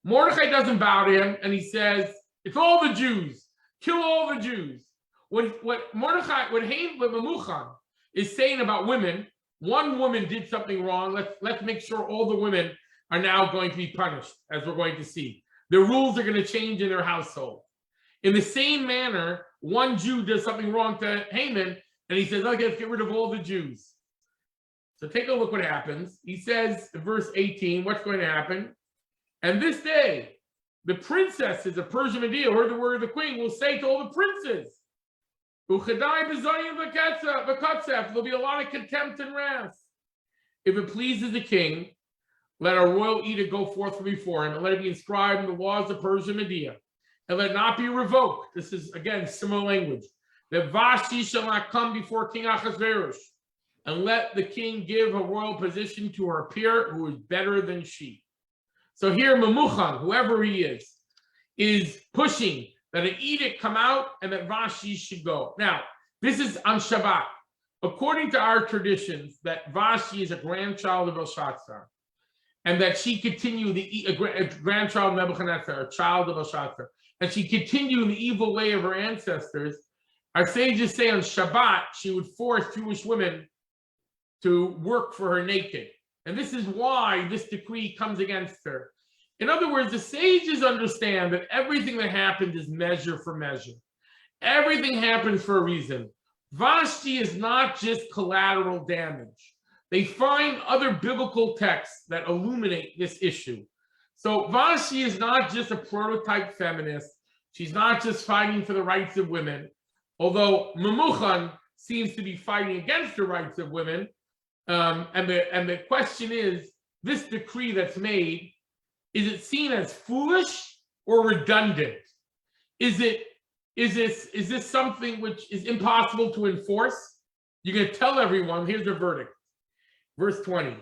Mordechai doesn't bow to him, and he says, it's all the Jews. Kill all the Jews. What Memuchan is saying about women, one woman did something wrong. Let's make sure all the women are now going to be punished, as we're going to see. The rules are going to change in their household. In the same manner, one Jew does something wrong to Haman, and he says, okay, let's get rid of all the Jews. So take a look what happens. He says in verse 18, what's going to happen? And this day, the princesses of Persia Media, heard the word of the queen, will say to all the princes, there'll be a lot of contempt and wrath. If it pleases the king, let a royal edict go forth from before him, and let it be inscribed in the laws of Persia Media, and let it not be revoked. This is, again, similar language. That Vashti shall not come before King Achashverosh, and let the king give a royal position to her peer who is better than she. So here Memuchan, whoever he is pushing that an edict come out and that Vashti should go. Now, this is on Shabbat. According to our traditions, that Vashti is a grandchild of Belshazzar, and that she continued a grandchild of Nebuchadnezzar, a child of Belshazzar, and she continued the evil way of her ancestors. Our sages say on Shabbat, she would force Jewish women to work for her naked. And this is why this decree comes against her. In other words, the sages understand that everything that happens is measure for measure. Everything happens for a reason. Vashti is not just collateral damage. They find other biblical texts that illuminate this issue. So Vashti is not just a prototype feminist. She's not just fighting for the rights of women, although Memuchan seems to be fighting against the rights of women. And the question is, this decree that's made, is it seen as foolish or redundant? Is this something which is impossible to enforce? You're going to tell everyone, here's the verdict. Verse 20.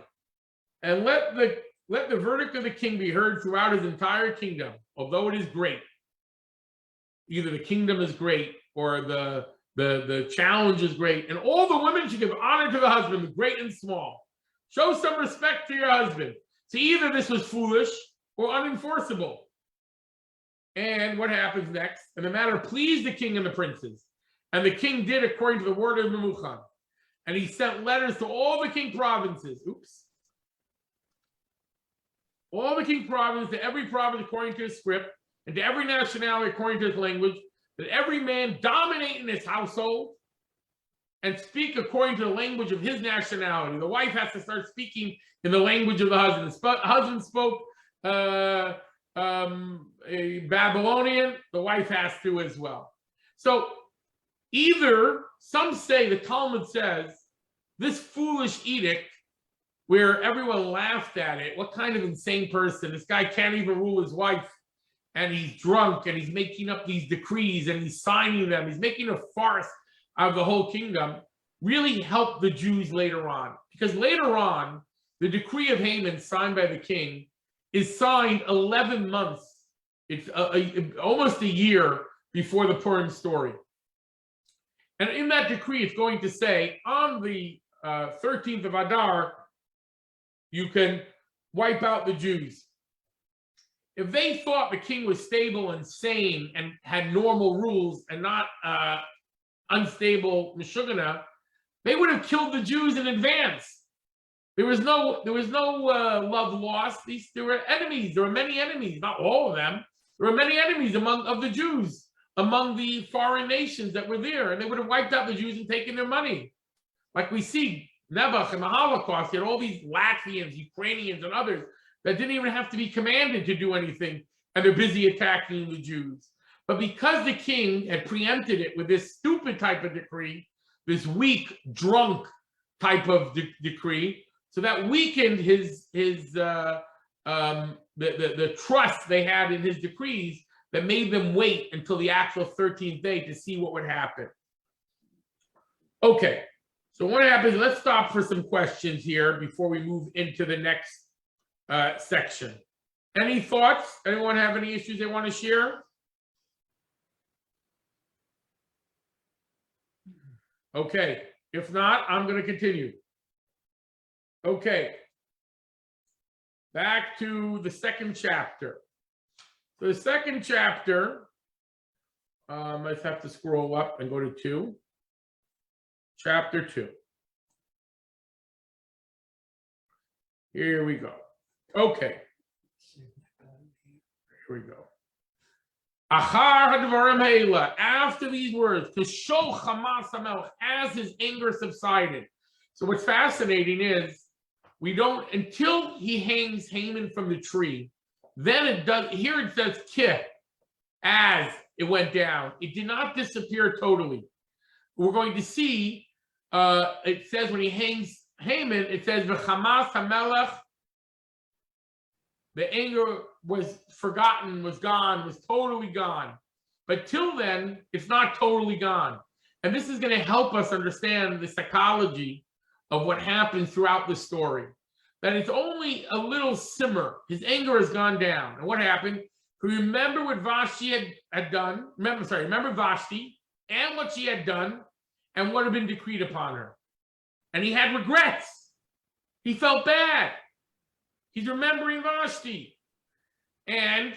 And let the verdict of the king be heard throughout his entire kingdom, although it is great. Either the kingdom is great or the challenge is great. And all the women should give honor to the husband, the great and small. Show some respect to your husband. So either this was foolish or unenforceable. And what happens next? And the matter pleased the king and the princes, And the king did according to the word of Memuchan. And he sent letters to all the king provinces. All the king provinces, to every province according to his script, and to every nationality according to his language, that every man dominate in his household and speak according to the language of his nationality. The wife has to start speaking in the language of the husband. The husband spoke a Babylonian, the wife has to as well. So either, some say, the Talmud says, this foolish edict where everyone laughed at it, what kind of insane person, this guy can't even rule his wife, and he's drunk, and he's making up these decrees, and he's signing them, he's making a farce out of the whole kingdom, really helped the Jews later on. Because later on, the decree of Haman signed by the king is signed 11 months, it's almost a year before the Purim story. And in that decree, it's going to say, on the 13th of Adar, you can wipe out the Jews. If they thought the king was stable and sane and had normal rules and not unstable Meshugana, they would have killed the Jews in advance. There was no love lost. There were enemies. There were many enemies, not all of them. There were many enemies of the Jews, among the foreign nations that were there, and they would have wiped out the Jews and taken their money. Like we see Nebuch in the Holocaust, you had all these Latvians, Ukrainians, and others that didn't even have to be commanded to do anything, and they're busy attacking the Jews. But because the king had preempted it with this stupid type of decree, this weak, drunk type of decree, so that weakened the trust they had in his decrees, that made them wait until the actual 13th day to see what would happen. Okay, so what happens, let's stop for some questions here before we move into the next section. Any thoughts? Anyone have any issues they want to share? Okay, if not, I'm going to continue. Okay, back to the second chapter. So the second chapter, let's have to scroll up and go to 2. Chapter 2. Here we go. Okay. Here we go. After these words, to show Hamas HaMelech, as his anger subsided. So what's fascinating is, we don't, until he hangs Haman from the tree, then it does, here it says kih, as it went down. It did not disappear totally. We're going to see, it says when he hangs Haman, it says, V'chamas HaMelech, the anger was forgotten, was gone, was totally gone. But till then, it's not totally gone. And this is going to help us understand the psychology of what happens throughout the story. That it's only a little simmer. His anger has gone down. And what happened? Remember what Vashti had done. Remember Vashti and what she had done and what had been decreed upon her. And he had regrets. He felt bad. He's remembering Vashti. And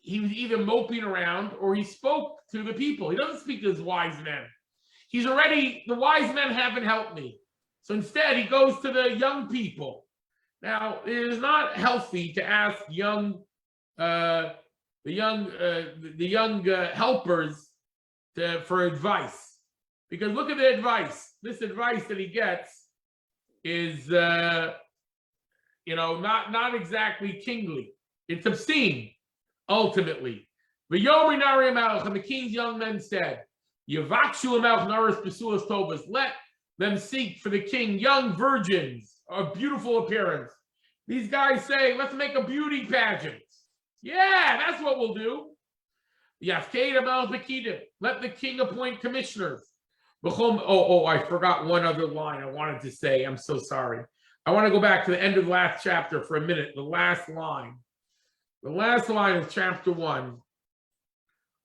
he was either moping around or he spoke to the people. He doesn't speak to his wise men. The wise men haven't helped me. So instead, he goes to the young people. Now, it is not healthy to ask the young helpers for advice, because look at the advice. This advice that he gets is, not exactly kingly. It's obscene, ultimately. And the king's young men said, let them seek for the king young virgins of beautiful appearance. These guys say, let's make a beauty pageant. Yeah, that's what we'll do. Let the king appoint commissioners. I forgot one other line I wanted to say. I'm so sorry. I want to go back to the end of the last chapter for a minute. The last line. The last line of chapter 1,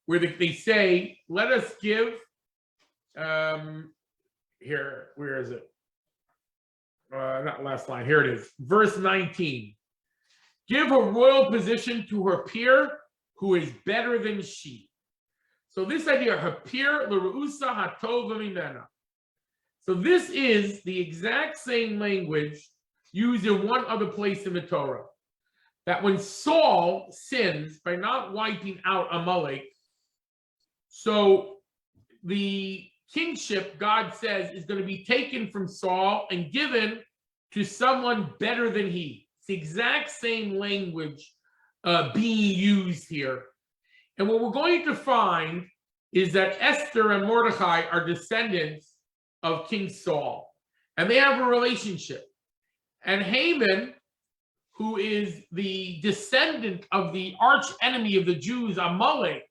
where they say, let us give, here, where is it? Not last line, here it is. Verse 19. Give a royal position to her peer who is better than she. So this idea, Hapir l'Reusa Hatova Mimena. So this is the exact same language used in one other place in the Torah. That when Saul sins by not wiping out Amalek, so the kingship, God says, is going to be taken from Saul and given to someone better than he. It's the exact same language being used here. And what we're going to find is that Esther and Mordecai are descendants of King Saul, and they have a relationship. And Haman, who is the descendant of the arch enemy of the Jews, Amalek,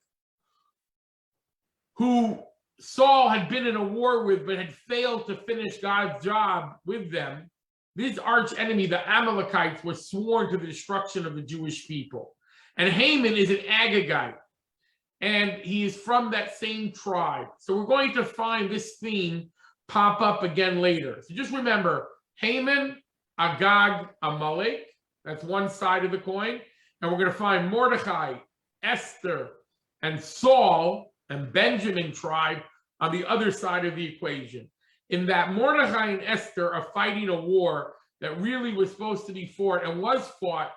who Saul had been in a war with but had failed to finish God's job with them, this arch enemy, the Amalekites, was sworn to the destruction of the Jewish people. And Haman is an Agagite, and he is from that same tribe. So we're going to find this theme pop up again later. So just remember, Haman, Agag, Amalek, that's one side of the coin. And we're going to find Mordecai, Esther, and Saul, and Benjamin tribe on the other side of the equation. In that Mordecai and Esther are fighting a war that really was supposed to be fought and was fought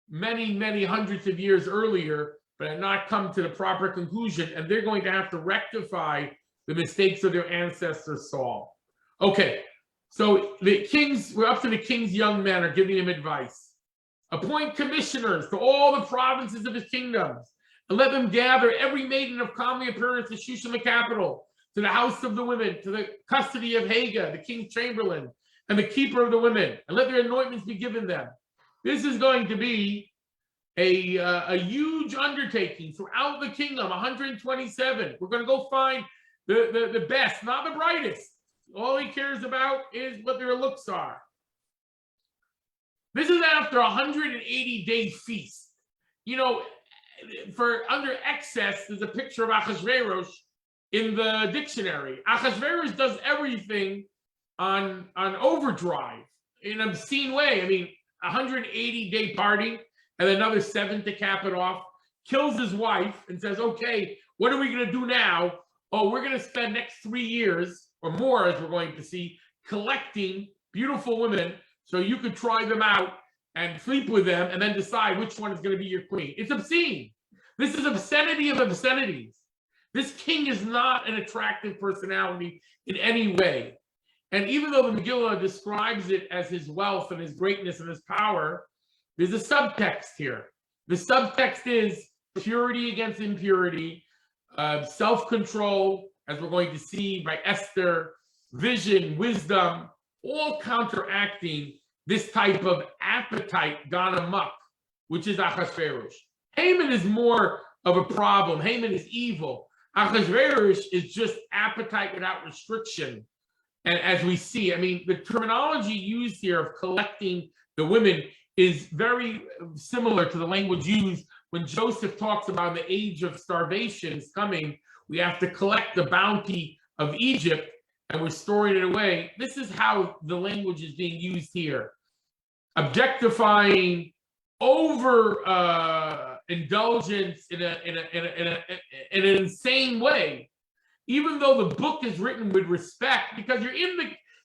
many, many hundreds of years earlier, but had not come to the proper conclusion, and they're going to have to rectify the mistakes of their ancestor Saul. Okay, so the kings, we're up to the king's young men are giving him advice. Appoint commissioners to all the provinces of his kingdoms, and let them gather every maiden of comely appearance to Shushan the capital, to the house of the women, to the custody of Haga, the king's chamberlain, and the keeper of the women, and let their anointments be given them. This is going to be a huge undertaking throughout the kingdom, 127. We're going to go find the best, not the brightest. All he cares about is what their looks are. This is after a 180-day feast. You know, for under excess, there's a picture of Achashverosh in the dictionary. Achashverosh does everything on overdrive in an obscene way. I mean, 180-day party and another 7 to cap it off, kills his wife and says, okay, what are we going to do now? Oh, we're going to spend next 3 years or more, as we're going to see, collecting beautiful women so you could try them out and sleep with them and then decide which one is going to be your queen. It's obscene. This is obscenity of obscenities. This king is not an attractive personality in any way. And even though the Megillah describes it as his wealth and his greatness and his power, there's a subtext here. The subtext is purity against impurity, self-control, as we're going to see by Esther, vision, wisdom, all counteracting this type of appetite gone amok, which is Achashverosh. Haman is more of a problem. Haman is evil. Achashverosh is just appetite without restriction. And as we see, I mean, the terminology used here of collecting the women is very similar to the language used when Joseph talks about the age of starvation is coming. We have to collect the bounty of Egypt and we're storing it away. This is how the language is being used here. Objectifying, over indulgence in an insane way. Even though the book is written with respect, because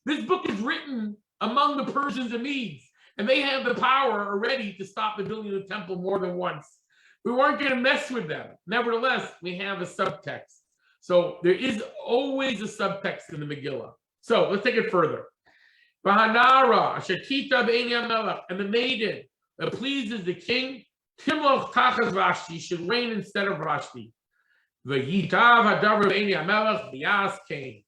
this book is written among the Persians and Medes, and they have the power already to stop the building of the temple more than once. We weren't going to mess with them. Nevertheless, we have a subtext. So there is always a subtext in the Megillah. So let's take it further. Vahanara, Shakita Be'eni Melech, and the maiden that pleases the king, Timloch Tachas Vashti, should reign instead of Vashti. V'yitav hadavar Be'eni Melech Bias came.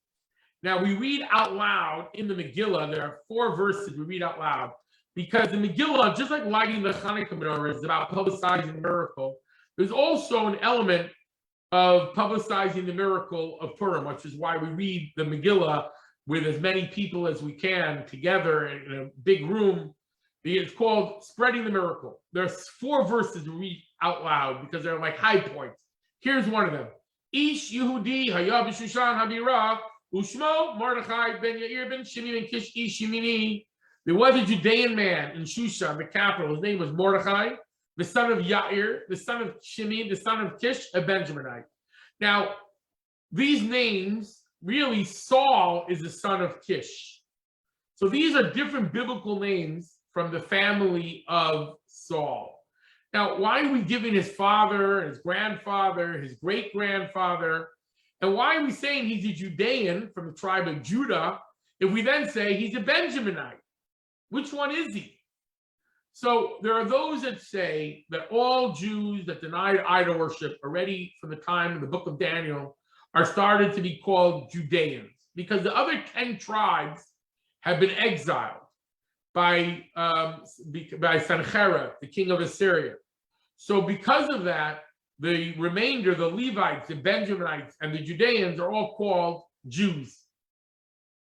Now we read out loud in the Megillah. There are 4 verses we read out loud because the Megillah, just like lighting the Hanukkah menorah, is about publicizing the miracle. There's also an element of publicizing the miracle of Purim, which is why we read the Megillah with as many people as we can together in a big room. It's called spreading the miracle. There's 4 verses we read out loud because they're like high points. Here's one of them. Ish Yehudi Haya B'Shushan Habira Ushmo Mordechai ben Yair ben Shimi ben Kish Ish Yemini. There was a Judean man in Shushan, the capital. His name was Mordechai, the son of Yair, the son of Shimi, the son of Kish, a Benjaminite. Now, these names, really, Saul is the son of Kish. So these are different biblical names from the family of Saul. Now, why are we giving his father, his grandfather, his great-grandfather, and why are we saying he's a Judean from the tribe of Judah if we then say he's a Benjaminite? Which one is he? So there are those that say that all Jews that denied idol worship already from the time of the book of Daniel are started to be called Judeans, because the other 10 tribes have been exiled by Sennacherib, the king of Assyria. So because of that, the remainder, the Levites, the Benjaminites, and the Judeans are all called Jews.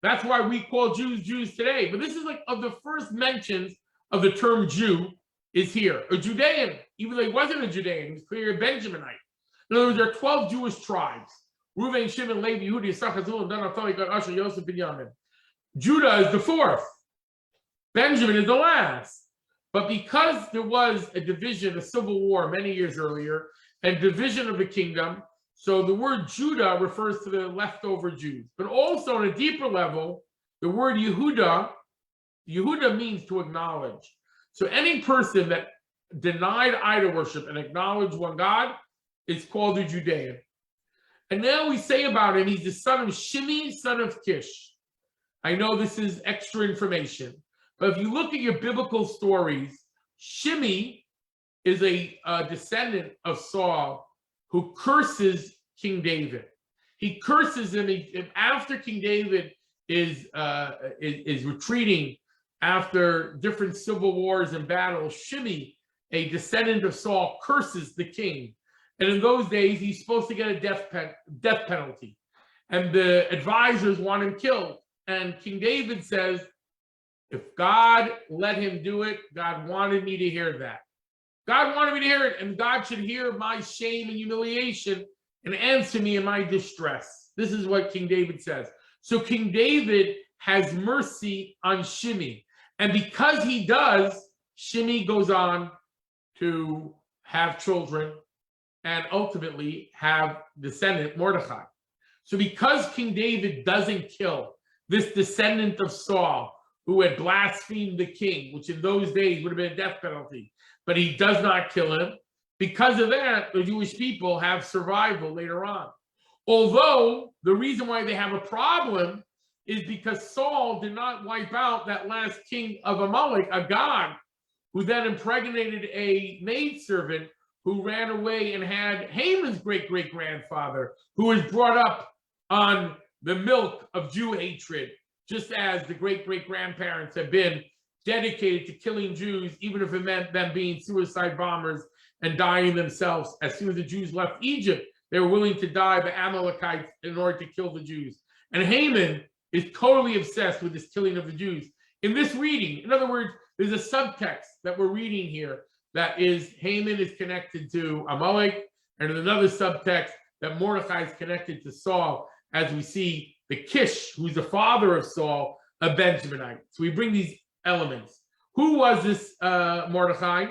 That's why we call Jews Jews today. But this is like of the first mentions of the term Jew is here. A Judean, even though he wasn't a Judean, he was clearly a Benjaminite. In other words, there are 12 Jewish tribes. Reuven, Shimon, Levi, Yehuda, Yisachar, Zebulun, Dan, Naphtali, Gad, Asher, Yosef, Binyamin. Judah is the fourth. Benjamin is the last. But because there was a division, a civil war many years earlier, and division of the kingdom, so the word Judah refers to the leftover Jews. But also on a deeper level, the word Yehuda means to acknowledge. So any person that denied idol worship and acknowledged one God is called a Judean. And now we say about him, he's the son of Shimi, son of Kish. I know this is extra information, but if you look at your biblical stories, Shimi is a descendant of Saul who curses King David. He curses him after King David is retreating after different civil wars and battles. Shimi, a descendant of Saul, curses the king. And in those days, he's supposed to get a death penalty. And the advisors want him killed. And King David says, if God let him do it, God wanted me to hear that. God wanted me to hear it, and God should hear my shame and humiliation and answer me in my distress. This is what King David says. So King David has mercy on Shimi. And because he does, Shimi goes on to have children and ultimately have descendant Mordechai. So because King David doesn't kill this descendant of Saul who had blasphemed the king, which in those days would have been a death penalty, but he does not kill him, because of that, the Jewish people have survival later on. Although the reason why they have a problem is because Saul did not wipe out that last king of Amalek, Agag, who then impregnated a maidservant who ran away and had Haman's great-great-grandfather, who was brought up on the milk of Jew hatred, just as the great-great-grandparents have been dedicated to killing Jews, even if it meant them being suicide bombers and dying themselves. As soon as the Jews left Egypt, they were willing to die the Amalekites in order to kill the Jews. And Haman is totally obsessed with this killing of the Jews. In this reading, in other words, there's a subtext that we're reading here that is Haman is connected to Amalek, and in another subtext that Mordechai is connected to Saul, as we see the Kish, who's the father of Saul, a Benjaminite. So we bring these elements. Who was this Mordechai?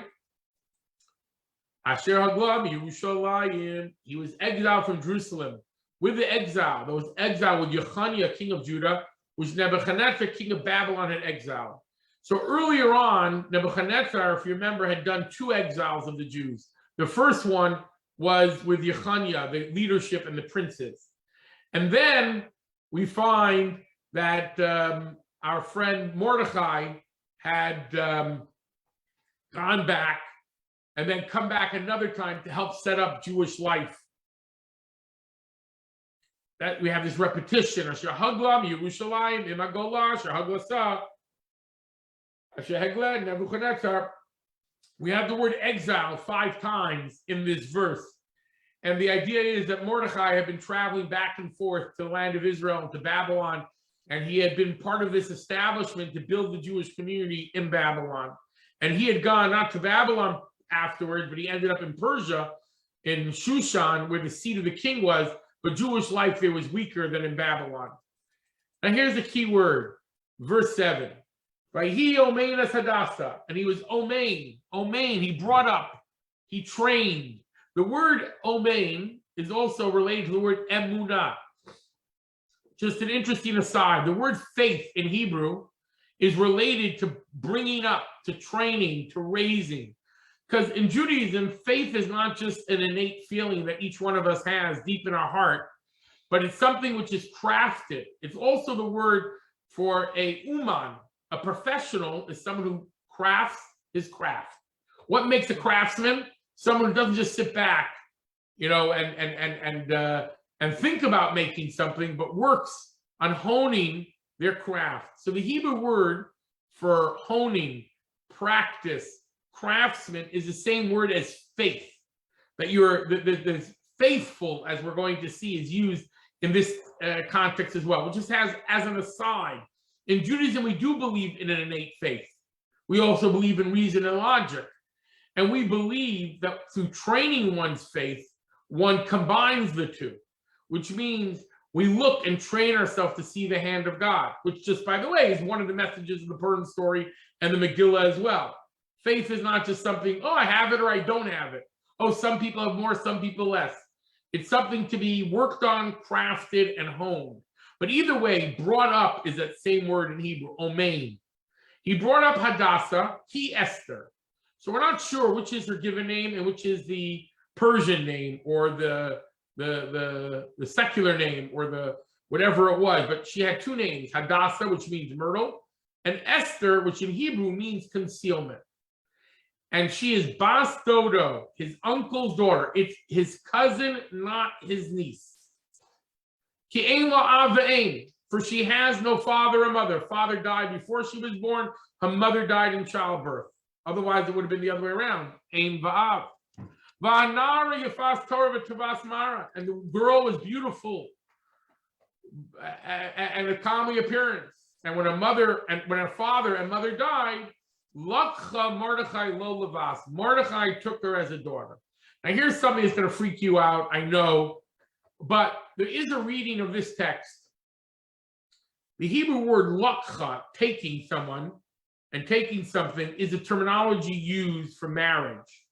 Asher Haglam Yerushalayim. He was exiled from Jerusalem. With the exile, there was exile with Yechaniah, king of Judah, which Nebuchadnezzar, king of Babylon, had exiled. So earlier on, Nebuchadnezzar, if you remember, had done 2 exiles of the Jews. The first one was with Yechaniah, the leadership and the princes. And then we find that our friend Mordechai had gone back and then come back another time to help set up Jewish life. That we have this repetition. Asher Haglam, Yerushalayim, Imagolah, Asher Haglasa, Asher Hegla, Nebuchadnezzar. We have the word exile 5 times in this verse. And the idea is that Mordechai had been traveling back and forth to the land of Israel and to Babylon, and he had been part of this establishment to build the Jewish community in Babylon. And he had gone not to Babylon afterwards, but he ended up in Persia, in Shushan, where the seat of the king was, but Jewish life there was weaker than in Babylon. Now here's the key word, verse 7. He Omein as Hadassah, and he was Omein, he brought up, he trained. The word Omein is also related to the word emunah. Just an interesting aside, the word faith in Hebrew is related to bringing up, to training, to raising. Because in Judaism, faith is not just an innate feeling that each one of us has deep in our heart, but it's something which is crafted. It's also the word for a uman. A professional is someone who crafts his craft. What makes a craftsman? Someone who doesn't just sit back, and think about making something, but works on honing their craft. So the Hebrew word for honing, practice, craftsman is the same word as faith. That you're the faithful, as we're going to see, is used in this context as well. Which just has, as an aside, in Judaism we do believe in an innate faith. We also believe in reason and logic, and we believe that through training one's faith, one combines the two, which means we look and train ourselves to see the hand of God, which, just by the way, is one of the messages of the Purim story and the Megillah as well. Faith is not just something, oh, I have it or I don't have it. Oh, some people have more, some people less. It's something to be worked on, crafted, and honed. But either way, brought up is that same word in Hebrew, omein. He brought up Hadassah, he Esther. So we're not sure which is her given name and which is the Persian name or the secular name or the whatever it was, but she had two names, Hadassah, which means myrtle, and Esther, which in Hebrew means concealment. And she is Bas Dodo, his uncle's daughter. It's his cousin, not his niece. Ki ein lo av ve'ein, for she has no father or mother. Father died before she was born. Her mother died in childbirth. Otherwise, it would have been the other way around. Ein va'av. Va'anara yafas Torah v'tavas mara. And the girl was beautiful and a comely appearance. And when her father and mother died, Lakcha Mordechai lo levas. Mordechai took her as a daughter. Now here's something that's going to freak you out, I know, but there is a reading of this text. The Hebrew word lakcha, taking someone and taking something, is a terminology used for marriage.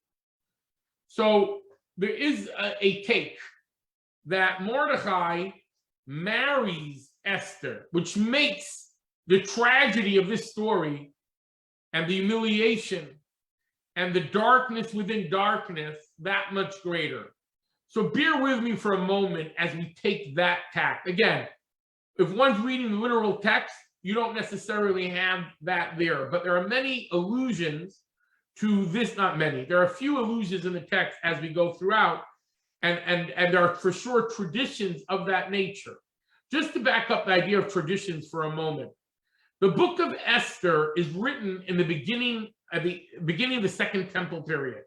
So there is a take that Mordechai marries Esther, which makes the tragedy of this story and the humiliation and the darkness within darkness that much greater. So bear with me for a moment as we take that tack. Again, if one's reading the literal text, you don't necessarily have that there, but there are many allusions to this, not many, there are a few allusions in the text as we go throughout, and there are for sure traditions of that nature. Just to back up the idea of traditions for a moment, the book of Esther is written in the beginning of the Second Temple period,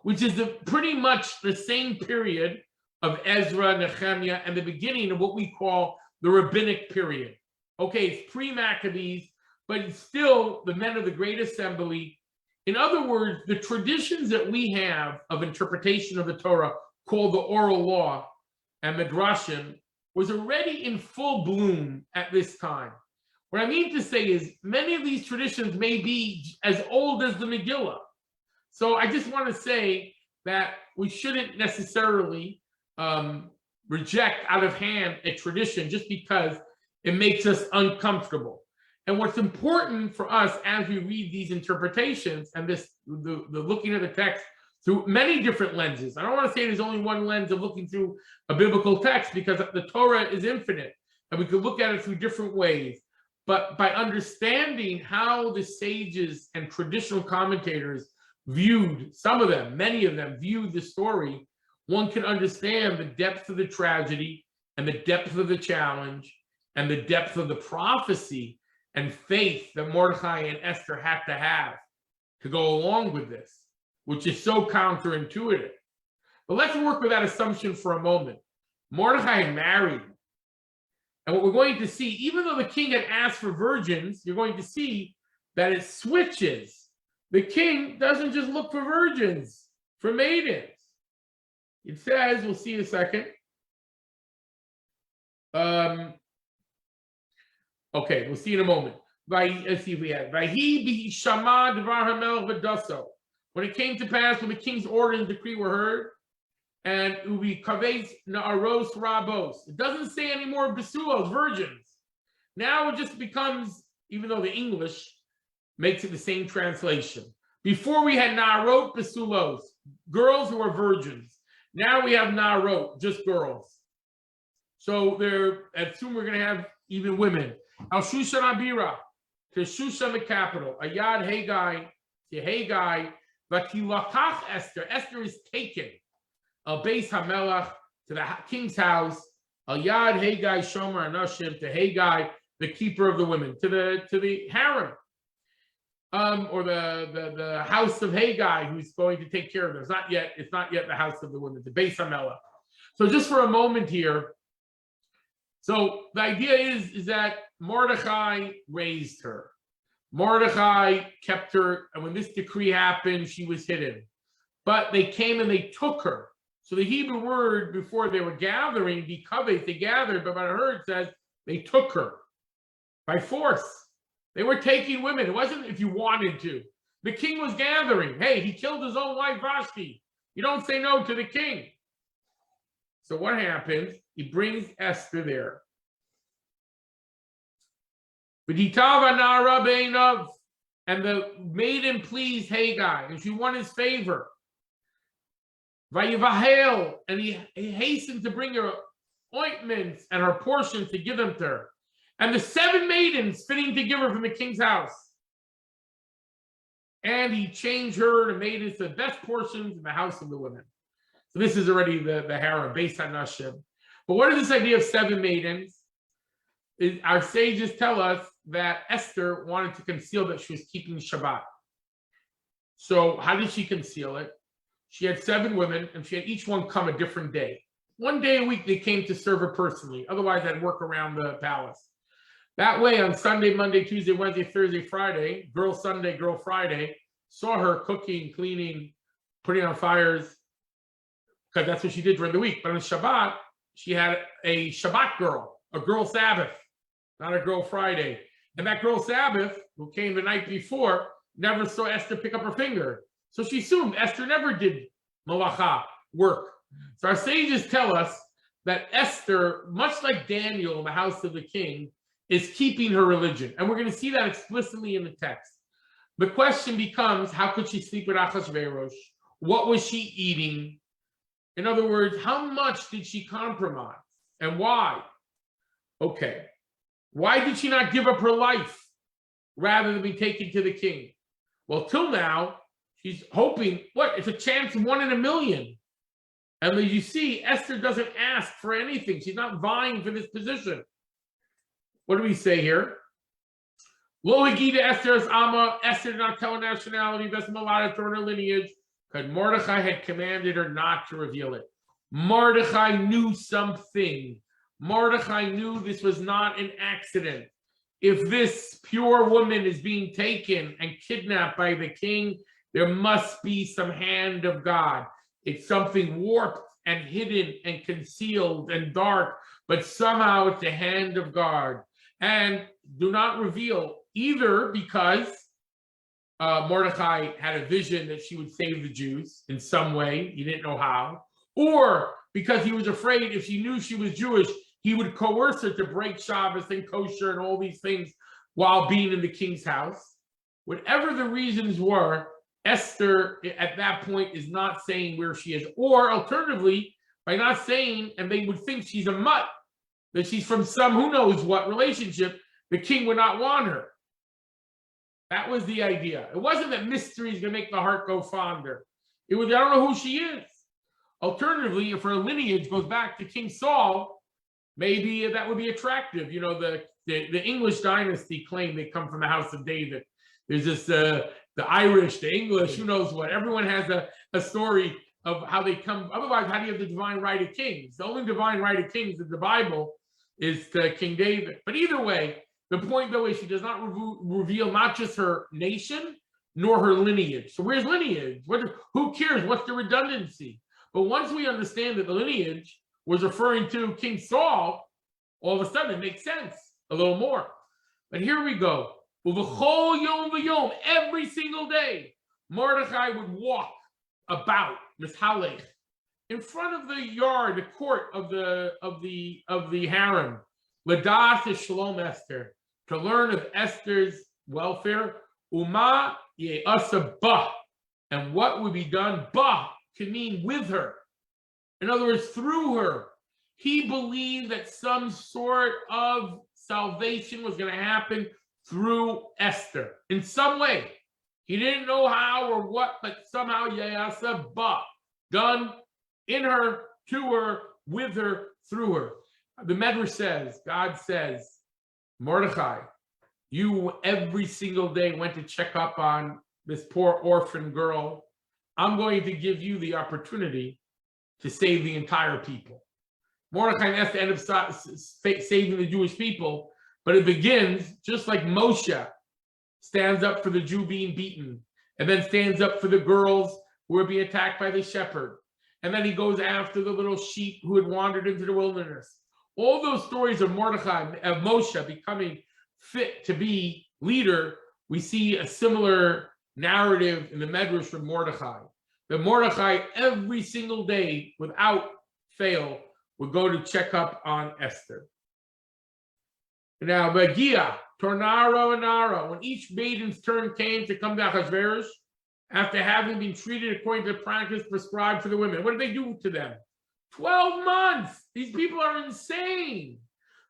which is pretty much the same period of Ezra, Nehemiah, and the beginning of what we call the rabbinic period. Okay, it's pre-Maccabees, but it's still the men of the Great Assembly. In other words, the traditions that we have of interpretation of the Torah, called the oral law and Midrashim, was already in full bloom at this time. What I mean to say is many of these traditions may be as old as the Megillah. So I just want to say that we shouldn't necessarily reject out of hand a tradition just because it makes us uncomfortable. And what's important for us as we read these interpretations and the looking at the text through many different lenses. I don't want to say there's only one lens of looking through a biblical text, because the Torah is infinite and we could look at it through different ways. But by understanding how the sages and traditional commentators viewed, some of them, many of them viewed the story, one can understand the depth of the tragedy and the depth of the challenge and the depth of the prophecy and faith that Mordechai and Esther had to have to go along with this, which is so counterintuitive. But let's work with that assumption for a moment. Mordechai married. And what we're going to see, even though the king had asked for virgins, you're going to see that it switches. The king doesn't just look for virgins, for maidens. It says, we'll see in a second. Okay, we'll see in a moment. Let's see if we have. When it came to pass, when the king's order and decree were heard, And ubi kaves na'aros rabos. It doesn't say anymore basulos, virgins. Now it just becomes, even though the English makes it the same translation. Before we had na'arot basulos, girls who are virgins. Now we have na'arot, just girls. So soon we're going to have even women. Al Shushan Abira, to Shushan the capital. Ayad Haggai, to Haggai, but Kilakach Esther. Esther is taken. Al Beis Hamelach, to the king's house. Ayad Haggai Shomer Anashim, to Haggai, the keeper of the women, to the harem. Or the house of Haggai, who's going to take care of them. It's not yet the house of the women, the Beis Hamelach. So just for a moment here. So the idea is that Mordechai raised her. Mordechai kept her, and when this decree happened, she was hidden. But they came and they took her. So the Hebrew word before they were gathering, because they gathered, but what I heard says they took her by force. They were taking women. It wasn't if you wanted to. The king was gathering. Hey, he killed his own wife, Vashti. You don't say no to the king. So what happens? He brings Esther there. And the maiden pleased Haggai, and she won his favor. And he hastened to bring her ointments and her portions to give them to her. And the 7 maidens fitting to give her from the king's house. And he changed her and made it the best portions in the house of the women. So this is already the harem, based on Nashim. But what is this idea of 7 maidens? Our sages tell us that Esther wanted to conceal that she was keeping Shabbat. So how did she conceal it? She had 7 women, and she had each one come a different day. One day a week they came to serve her personally. Otherwise, I'd work around the palace. That way, on Sunday, Monday, Tuesday, Wednesday, Thursday, Friday, girl Sunday, girl Friday, saw her cooking, cleaning, putting on fires, because that's what she did during the week. But on Shabbat, she had a Shabbat girl, a girl Sabbath, not a girl Friday. And that girl Sabbath, who came the night before, never saw Esther pick up her finger. So she assumed Esther never did malacha, work. So our sages tell us that Esther, much like Daniel in the house of the king, is keeping her religion. And we're going to see that explicitly in the text. The question becomes, how could she sleep with Achashverosh? What was she eating? In other words, how much did she compromise? And why? Okay. Why did she not give up her life rather than be taken to the king? Well, till now, she's hoping, it's a chance 1 in a million. And as you see, Esther doesn't ask for anything. She's not vying for this position. What do we say here? Lo hagida Esther's ama. Esther did not tell her nationality, Vesmalata, or her lineage, because Mordechai had commanded her not to reveal it. Mordechai knew something. Mordechai knew this was not an accident. If this pure woman is being taken and kidnapped by the king, there must be some hand of God. It's something warped and hidden and concealed and dark, but somehow it's the hand of God. And do not reveal, either because Mordechai had a vision that she would save the Jews in some way, he didn't know how, or because he was afraid if she knew she was Jewish, he would coerce her to break Shabbos and kosher and all these things while being in the king's house. Whatever the reasons were, Esther at that point is not saying where she is, or alternatively, by not saying, and they would think she's a mutt, that she's from some who knows what relationship, the king would not want her. That was the idea. It wasn't that mystery is going to make the heart go fonder. It was, I don't know who she is. Alternatively, if her lineage goes back to King Saul, maybe that would be attractive. You know, the English dynasty claim they come from the house of David. There's this, the Irish, the English, who knows what. Everyone has a story of how they come. Otherwise, how do you have the divine right of kings? The only divine right of kings in the Bible is to King David. But either way, the point, though, is she does not reveal not just her nation, nor her lineage. So where's lineage? Who cares? What's the redundancy? But once we understand that the lineage was referring to King Saul, all of a sudden it makes sense a little more. But here we go. Every single day, Mordechai would walk about, mishalech, in front of the yard, the court of the harem, Ladas is Shalom Esther, to learn of Esther's welfare, Uma ye'asa bah, and what would be done, bah, can mean with her. In other words, through her. He believed that some sort of salvation was going to happen through Esther in some way. He didn't know how or what, but somehow ye'asa bah, done in her, to her, with her, through her. The Medrash says, God says, Mordechai, you every single day went to check up on this poor orphan girl. I'm going to give you the opportunity to save the entire people. Mordechai has to end up saving the Jewish people, but it begins just like Moshe stands up for the Jew being beaten, and then stands up for the girls who are being attacked by the shepherd. And then he goes after the little sheep who had wandered into the wilderness. All those stories of Mordechai, of Moshe becoming fit to be leader, we see a similar narrative in the Medrash from Mordechai. That Mordechai every single day, without fail, would go to check up on Esther. Now, Megillah, Tornara and Nara, when each maiden's turn came to come to Achashverosh, after having been treated according to the practice prescribed for the women, what did they do to them? 12 months. These people are insane.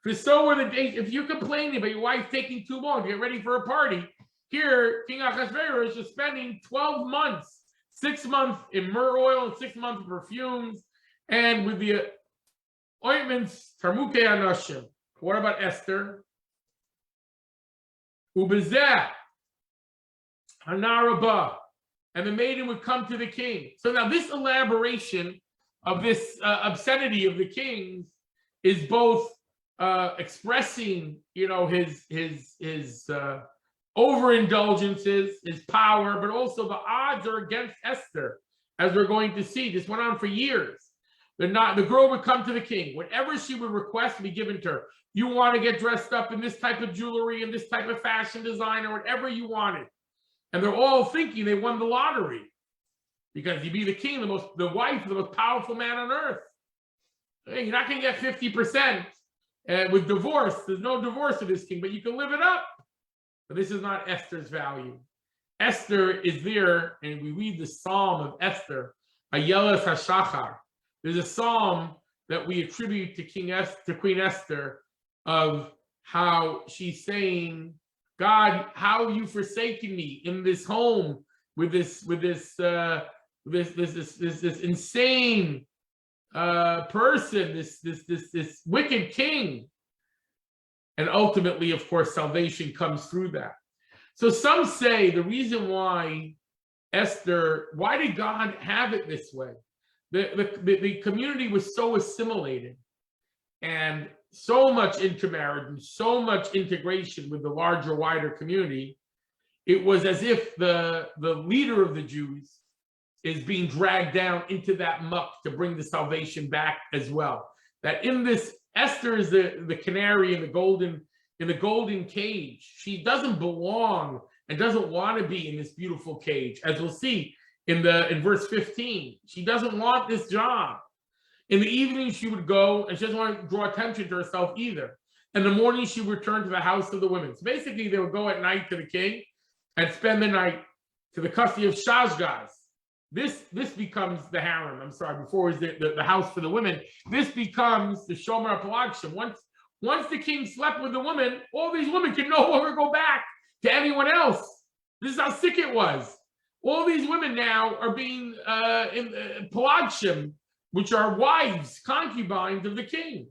For so were the days. If you're complaining about your wife taking too long to get ready for a party, here King Achashverosh is spending 12 months, 6 months in myrrh oil and 6 months in perfumes, and with the ointments, Tarmuke Anashim. What about Esther? Ubezeh Hanarabah. And the maiden would come to the king. So now this elaboration of this obscenity of the kings is both expressing, his overindulgences, his power, but also the odds are against Esther, as we're going to see. This went on for years. The girl would come to the king. Whatever she would request would be given to her. You want to get dressed up in this type of jewelry and this type of fashion design or whatever you wanted. And they're all thinking they won the lottery because you'd be the king, the wife of the most powerful man on earth. Hey, you're not going to get 50% with divorce. There's no divorce of this king, but you can live it up. But this is not Esther's value. Esther is there, and we read the Psalm of Esther, Ayeles HaShachar. There's a psalm that we attribute to Queen Esther of how she's saying, God, how have you forsaken me in this home with this insane person, this wicked king? And ultimately, of course, salvation comes through that. So some say the reason why did God have it this way? The community was so assimilated and so much intermarriage and so much integration with the larger, wider community. It was as if the leader of the Jews is being dragged down into that muck to bring the salvation back as well. That in this, Esther is the canary in the golden cage. She doesn't belong and doesn't want to be in this beautiful cage, as we'll see in verse 15. She doesn't want this job. In the evening, she would go, and she doesn't want to draw attention to herself either. In the morning, she would return to the house of the women. So basically, they would go at night to the king and spend the night to the custody of Shashgaz. This becomes the harem. I'm sorry, before it was the house for the women. This becomes the Shomer Pelagshim. Once the king slept with the women, all these women can no longer go back to anyone else. This is how sick it was. All these women now are being in Pelagshim, which are wives, concubines of the king.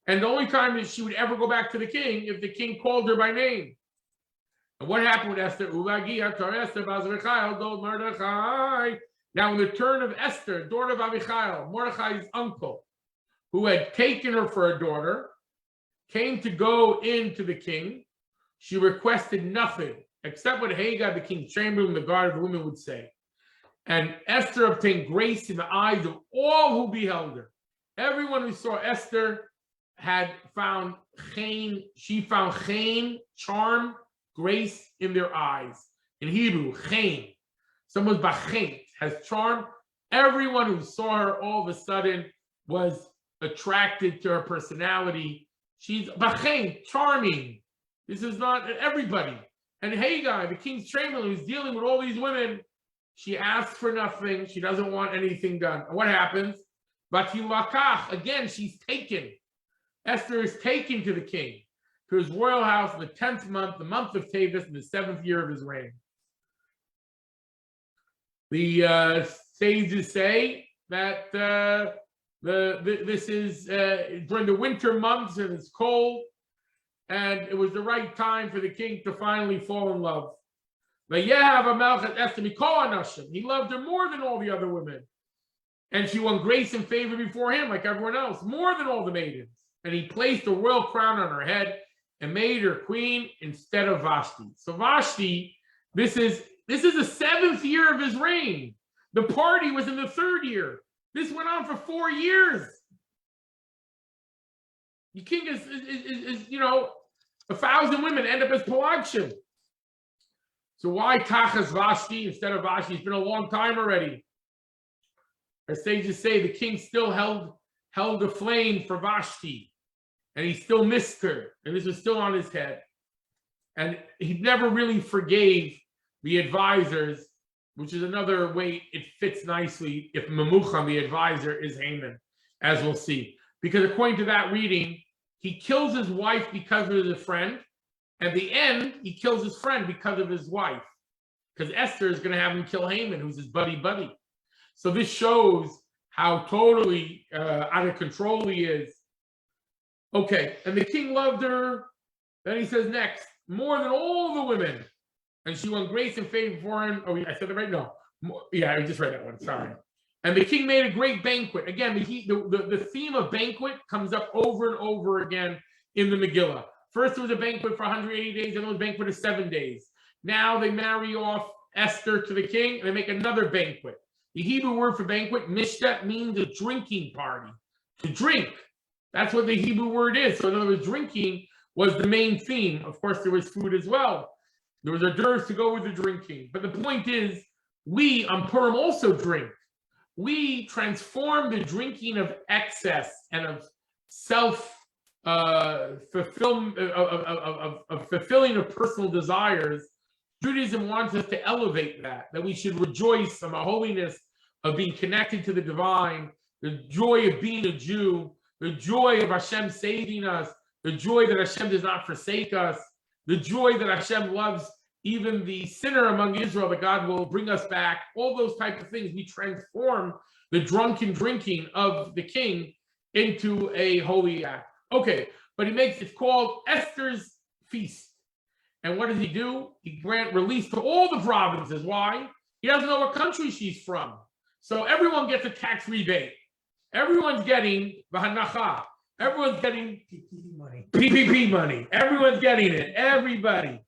And the only time that she would ever go back to the king if the king called her by name. And what happened with Esther? Now, in the turn of Esther, daughter of Avichail, Mordechai's uncle, who had taken her for a daughter, came to go into the king. She requested nothing except what Hagar, the king's chamberlain, the guard of the women, would say. And Esther obtained grace in the eyes of all who beheld her. Everyone who saw Esther had found chen. She found chen, charm, grace in their eyes. In Hebrew, chen. Someone's bachent has charm Everyone who saw her all of a sudden was attracted to her personality. She's bachein, charming. This is not everybody. And Haggai, the king's chamberlain, who's dealing with all these women, she asks for nothing. She doesn't want anything done. And what happens? Batilakach, again, she's taken. Esther is taken to the king, to his royal house in the 10th month, the month of Tavis, in the 7th year of his reign. The sages say that this is during the winter months and it's cold, and it was the right time for the king to finally fall in love. He loved her more than all the other women, and she won grace and favor before him like everyone else, more than all the maidens. And he placed a royal crown on her head and made her queen instead of Vashti. So Vashti, this is the 7th year of his reign. The party was in the 3rd year. This went on for 4 years. The king is 1,000 women end up as Pelagshim. So why Tachas Vashti instead of Vashti? It's been a long time already. Our sages say the king still held the flame for Vashti, and he still missed her, and this was still on his head. And he never really forgave the advisors, which is another way it fits nicely if Memucham, the advisor, is Haman, as we'll see. Because according to that reading, he kills his wife because of his friend. At the end, he kills his friend because of his wife. Because Esther is going to have him kill Haman, who's his buddy. So this shows how totally out of control he is. Okay, and the king loved her. Then he says next, more than all the women. And she won grace and favor for him. Oh, I said it right? No. Yeah, I just read that one. Sorry. And the king made a great banquet. Again, the theme of banquet comes up over and over again in the Megillah. First, there was a banquet for 180 days, and there was a banquet of 7 days. Now they marry off Esther to the king, and they make another banquet. The Hebrew word for banquet, mishtet, means a drinking party. To drink. That's what the Hebrew word is. So in other words, drinking was the main theme. Of course, there was food as well. There was hors d'oeuvres to go with the drinking. But the point is, we on Purim also drink. We transform the drinking of excess and of fulfilling of personal desires. Judaism wants us to elevate that we should rejoice in the holiness of being connected to the divine, the joy of being a Jew, the joy of Hashem saving us, the joy that Hashem does not forsake us, the joy that Hashem loves even the sinner among Israel, that God will bring us back, all those type of things. We transform the drunken drinking of the king into a holy act. Okay, but it's called Esther's Feast. And what does he do? He grant release to all the provinces. Why? He doesn't know what country she's from. So everyone gets a tax rebate. Everyone's getting V'hanacha. Everyone's getting PPP money. Everyone's getting it. Everybody.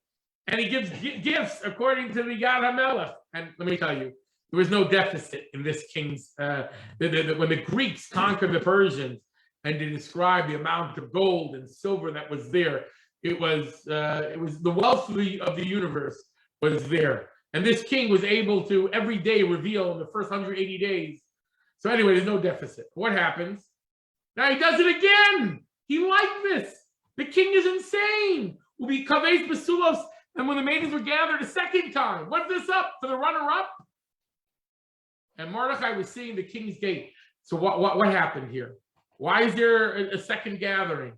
And he gives gifts according to the Yad HaMelech. And let me tell you, there was no deficit in this king's, when the Greeks conquered the Persians and to describe the amount of gold and silver that was there, it was the wealth of the universe was there. And this king was able to every day reveal in the first 180 days. So anyway, there's no deficit. What happens? Now he does it again. He liked this. The king is insane. Will be kaves basulos. And when the maidens were gathered a second time, what's this up for the runner-up? And Mordechai was seeing the king's gate. So what happened here? Why is there a second gathering?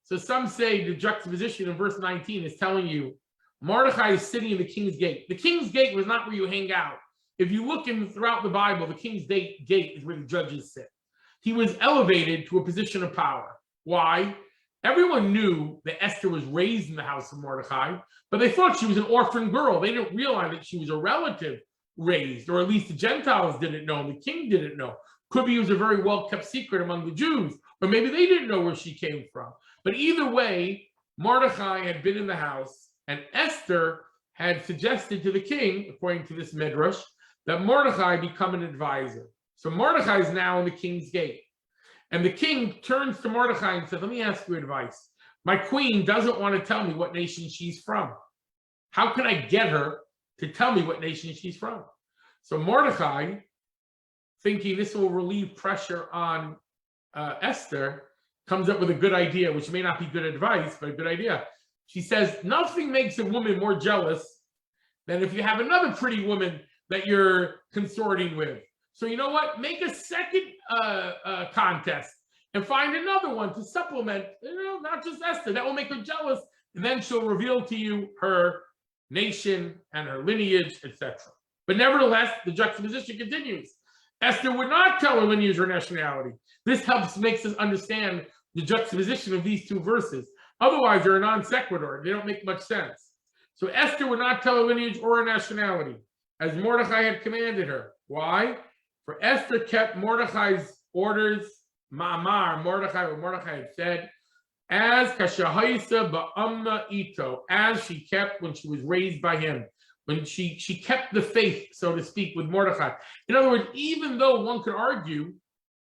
So some say the juxtaposition in verse 19 is telling you Mordechai is sitting in the king's gate. The king's gate was not where you hang out. If you look throughout the Bible, the king's gate is where the judges sit. He was elevated to a position of power. Why? Everyone knew that Esther was raised in the house of Mordechai, but they thought she was an orphan girl. They didn't realize that she was a relative raised, or at least the Gentiles didn't know, and the king didn't know. Could be it was a very well-kept secret among the Jews, or maybe they didn't know where she came from. But either way, Mordechai had been in the house, and Esther had suggested to the king, according to this midrash, that Mordechai become an advisor. So Mordechai is now in the king's gate. And the king turns to Mordechai and says, let me ask you advice. My queen doesn't want to tell me what nation she's from. How can I get her to tell me what nation she's from? So Mordechai thinking this will relieve pressure on Esther, comes up with a good idea, which may not be good advice, but a good idea. She says, nothing makes a woman more jealous than if you have another pretty woman that you're consorting with. So you know what? Make a second contest and find another one to supplement, not just Esther. That will make her jealous. And then she'll reveal to you her nation and her lineage, etc. But nevertheless, the juxtaposition continues. Esther would not tell her lineage or nationality. This makes us understand the juxtaposition of these two verses. Otherwise, they're a non sequitur. They don't make much sense. So Esther would not tell her lineage or her nationality, as Mordechai had commanded her. Why? For Esther kept Mordechai's orders, ma'amar, what Mordechai had said, as kashahaisa ba'amna ito, as she kept when she was raised by him, when she kept the faith, so to speak, with Mordechai. In other words, even though one could argue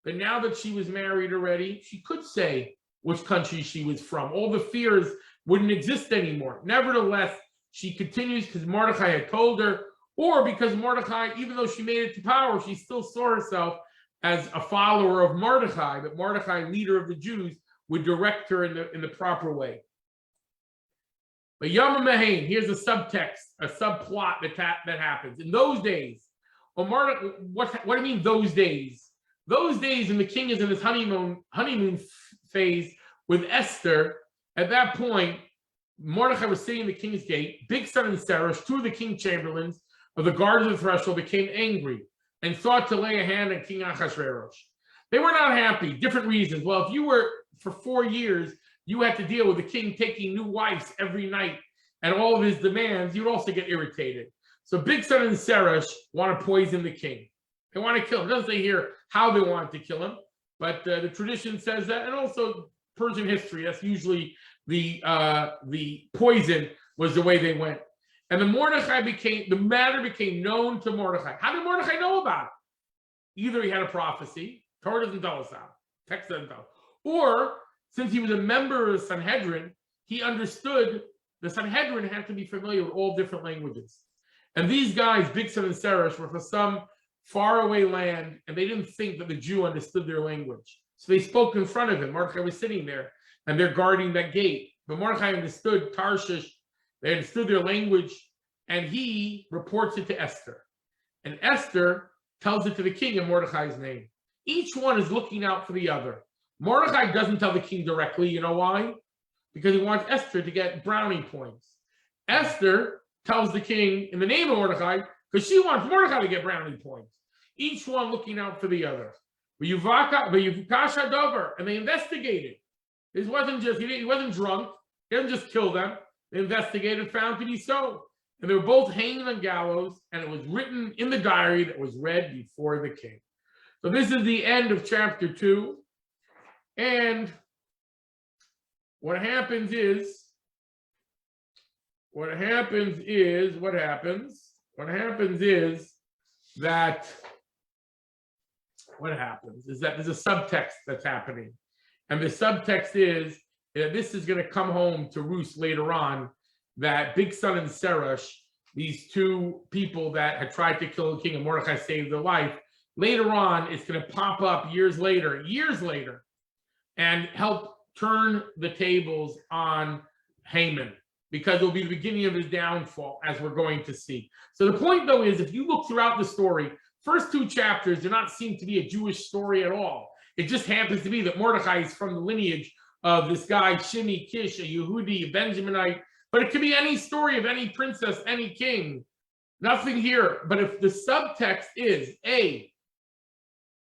that now that she was married already, she could say which country she was from. All the fears wouldn't exist anymore. Nevertheless, she continues because Mordechai had told her, or because Mordechai, even though she made it to power, she still saw herself as a follower of Mordechai, that Mordechai, leader of the Jews, would direct her in the proper way. But Yama Mehain, here's a subtext, a subplot that happens. In those days, what do you mean those days? Those days when the king is in his honeymoon phase with Esther, at that point, Mordechai was sitting in the king's gate. Bigthan and Seresh, two of the king chamberlains of the guard of the threshold, became angry and sought to lay a hand on King Achashverosh. They were not happy, different reasons. Well, if you were, for 4 years, you had to deal with the king taking new wives every night and all of his demands, you'd also get irritated. So Bigthan and Seresh want to poison the king. They want to kill him. It doesn't say here how they want to kill him, but the tradition says that, and also Persian history, that's usually the poison was the way they went. And the matter became known to Mordechai. How did Mordechai know about it? Either he had a prophecy, Torah doesn't tell us how, text doesn't tell us, or since he was a member of the Sanhedrin, he understood the Sanhedrin had to be familiar with all different languages. And these guys, Bigthan and Seresh, were from some faraway land, and they didn't think that the Jew understood their language. So they spoke in front of him. Mordechai was sitting there, and they're guarding that gate. But Mordechai understood Tarshish, they understood their language, and he reports it to Esther. And Esther tells it to the king in Mordechai's name. Each one is looking out for the other. Mordechai doesn't tell the king directly. You know why? Because he wants Esther to get brownie points. Esther tells the king in the name of Mordechai because she wants Mordechai to get brownie points. Each one looking out for the other. And they investigated. It wasn't just, he wasn't drunk. He didn't just kill them. They investigated, found to be so. And they were both hanged on gallows, and it was written in the diary that was read before the king. So this is the end of chapter 2. And what happens is that there's a subtext that's happening. And the subtext is that this is going to come home to roost later on, that Bigthan and Seresh, these two people that had tried to kill the king and Mordechai saved their life, later on it's going to pop up years later, and help turn the tables on Haman, because it will be the beginning of his downfall, as we're going to see. So the point, though, is if you look throughout the story, first 2 chapters do not seem to be a Jewish story at all. It just happens to be that Mordechai is from the lineage of this guy, Shimi, Kish, a Yehudi, a Benjaminite, but it could be any story of any princess, any king. Nothing here. But if the subtext is A,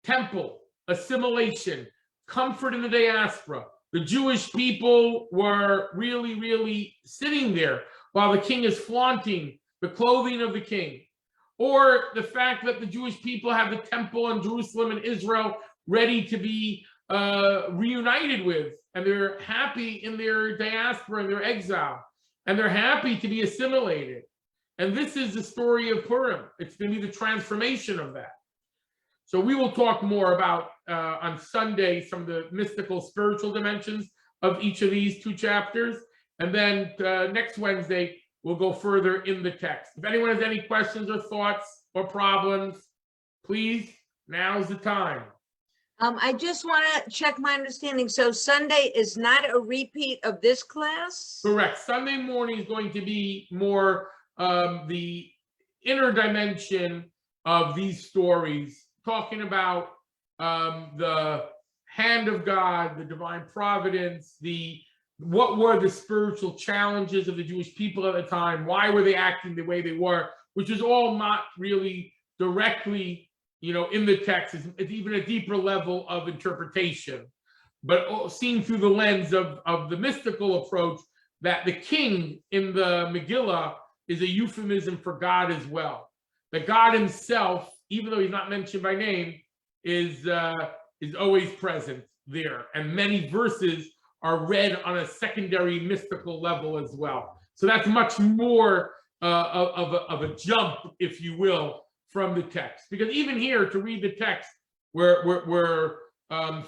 temple, assimilation, comfort in the diaspora, the Jewish people were really, really sitting there while the king is flaunting the clothing of the king. Or the fact that the Jewish people have the temple in Jerusalem and Israel ready to be reunited with, and they're happy in their diaspora and their exile, and they're happy to be assimilated. And this is the story of Purim. It's going to be the transformation of that. So we will talk more about on Sunday some of the mystical, spiritual dimensions of each of these 2 chapters. And then next Wednesday, we'll go further in the text. If anyone has any questions or thoughts or problems, please Now's the time. I just want to check my understanding. So Sunday is not a repeat of this class? Correct. Sunday morning is going to be more the inner dimension of these stories, talking about the hand of God, the divine providence, what were the spiritual challenges of the Jewish people at the time, why were they acting the way they were, which is all not really directly, in the text. It's even a deeper level of interpretation, but seen through the lens of the mystical approach, that the king in the Megillah is a euphemism for God as well. That God himself, even though he's not mentioned by name, is always present there. And many verses are read on a secondary mystical level as well. So that's much more of a jump, if you will, from the text. Because even here, to read the text, we're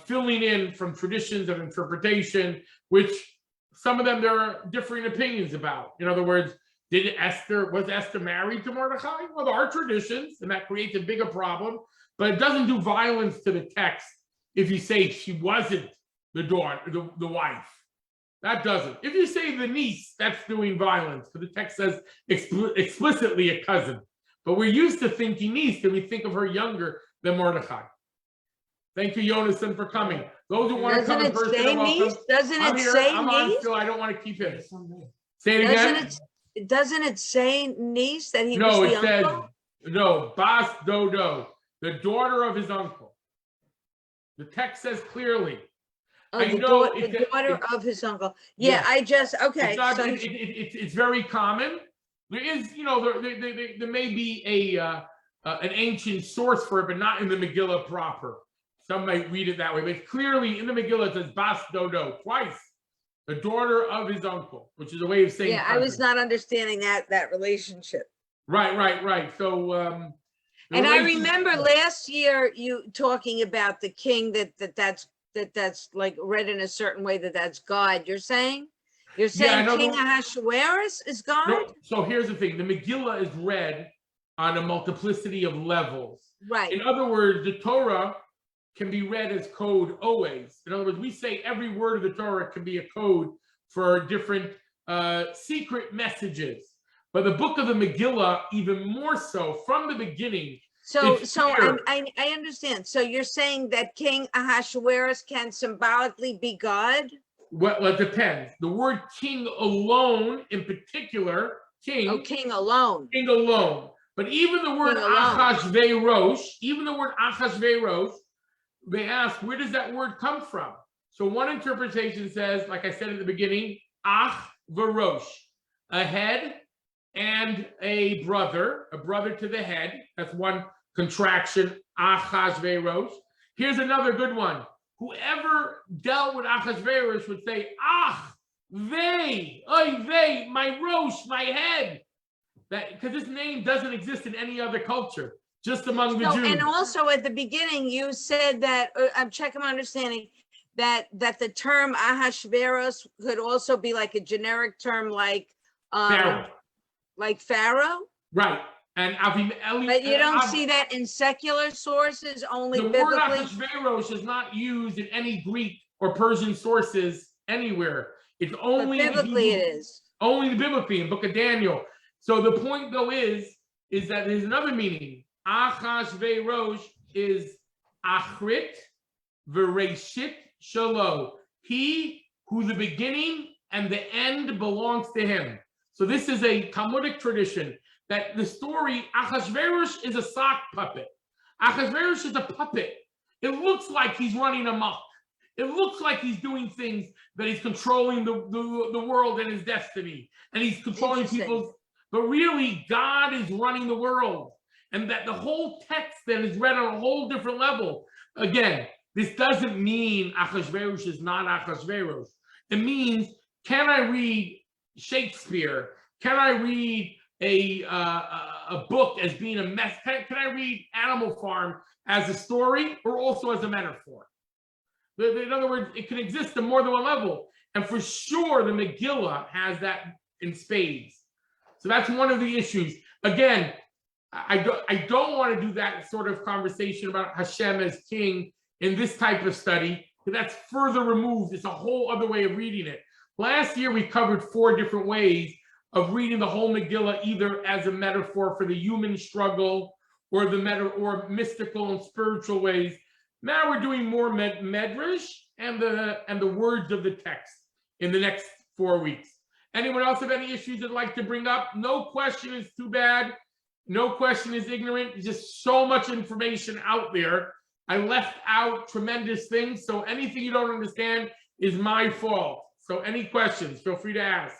filling in from traditions of interpretation, which some of them there are differing opinions about. In other words, was Esther married to Mordechai? Well, there are traditions, and that creates a bigger problem, but it doesn't do violence to the text if you say she wasn't the daughter, the wife. That doesn't. If you say the niece, that's doing violence, because the text says explicitly a cousin. But we're used to thinking niece, and we think of her younger than Mordechai. Thank you, Yonason, for coming. Those who want to come in person are welcome. Doesn't I'm it here. say I'm on niece? still. I don't want to keep him. Say it again. Doesn't it say niece that he No, was it the says uncle? Bas Dodo, the daughter of his uncle. The text says clearly. Oh, I the know daughter of his uncle. Yeah, okay. It's very common. There is, there may be an ancient source for it, but not in the Megillah proper. Some might read it that way, but clearly in the Megillah it says Bas Dodo twice, the daughter of his uncle, which is a way of saying. Yeah, cousin. I was not understanding that relationship. Right. So, and I remember last year you talking about the king that's like read in a certain way that's God. You're saying King Ahasuerus is God? No, so here's the thing: the Megillah is read on a multiplicity of levels. Right. In other words, the Torah can be read as code always. In other words, we say every word of the Torah can be a code for different secret messages. But the book of the Megillah, even more so, from the beginning. So I understand. So you're saying that King Ahasuerus can symbolically be God? Well, it depends. The word king alone, in particular, king. Oh, king alone. King alone. But even the word Achashverosh, they ask, where does that word come from? So one interpretation says, like I said at the beginning, Ach Verosh, a head and a brother to the head. That's one contraction, Achashverosh. Here's another good one. Whoever dealt with Achashverosh would say, Ach, my rosh, my head. That because this name doesn't exist in any other culture, just among the Jews. And also at the beginning, you said that, I'm checking my understanding, that the term Ahasuerus could also be like a generic term like Pharaoh. Like Pharaoh? Right. And but you don't see that in secular sources, only biblically? The word Ahasuerus is not used in any Greek or Persian sources anywhere. It's only biblically it is. Only biblically in Book of Daniel. So the point though is that there's another meaning. Achashverosh is Achrit Vereshit Shalo. He who the beginning and the end belongs to him. So this is a Talmudic tradition that the story, Achashverosh is a sock puppet. Achashverosh is a puppet. It looks like he's running amok. It looks like he's doing things that he's controlling the world and his destiny. And he's controlling people's, but really God is running the world. And that the whole text then is read on a whole different level. Again, this doesn't mean Achashverosh is not Achashverosh. It means, can I read Shakespeare? Can I read a book as being a mess? Can I read Animal Farm as a story or also as a metaphor? In other words, it can exist in more than one level. And for sure, the Megillah has that in spades. So that's one of the issues. Again, I don't want to do that sort of conversation about Hashem as king in this type of study, because that's further removed. It's a whole other way of reading it. Last year, we covered 4 different ways of reading the whole Megillah, either as a metaphor for the human struggle or or mystical and spiritual ways. Now we're doing more medrash and the words of the text in the next 4 weeks. Anyone else have any issues they'd like to bring up? No question is too bad. No question is ignorant. There's just so much information out there. I left out tremendous things. So anything you don't understand is my fault. So any questions, feel free to ask.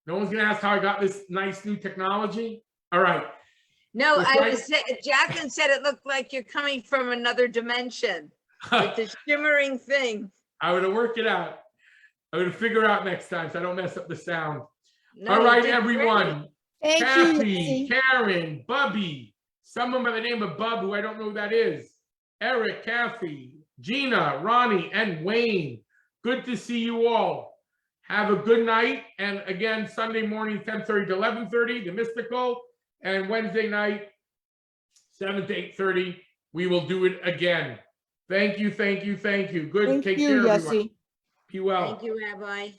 No one's going to ask how I got this nice new technology? All right. No, Jacqueline said it looked like you're coming from another dimension with the shimmering thing. I'm going to work it out. I'm going to figure it out next time so I don't mess up the sound. No, all right, everyone. Thank Kathy, you. Karen, Bubby, someone by the name of Bub, who I don't know who that is. Eric, Kathy, Gina, Ronnie, and Wayne. Good to see you all. Have a good night. And again, Sunday morning, 10:30 to 11:30, the mystical. And Wednesday night, 7 to 8:30, we will do it again. Thank you, thank you, thank you. Good. Thank Take you, care, everyone. Yossi. Be well. Thank you, Rabbi.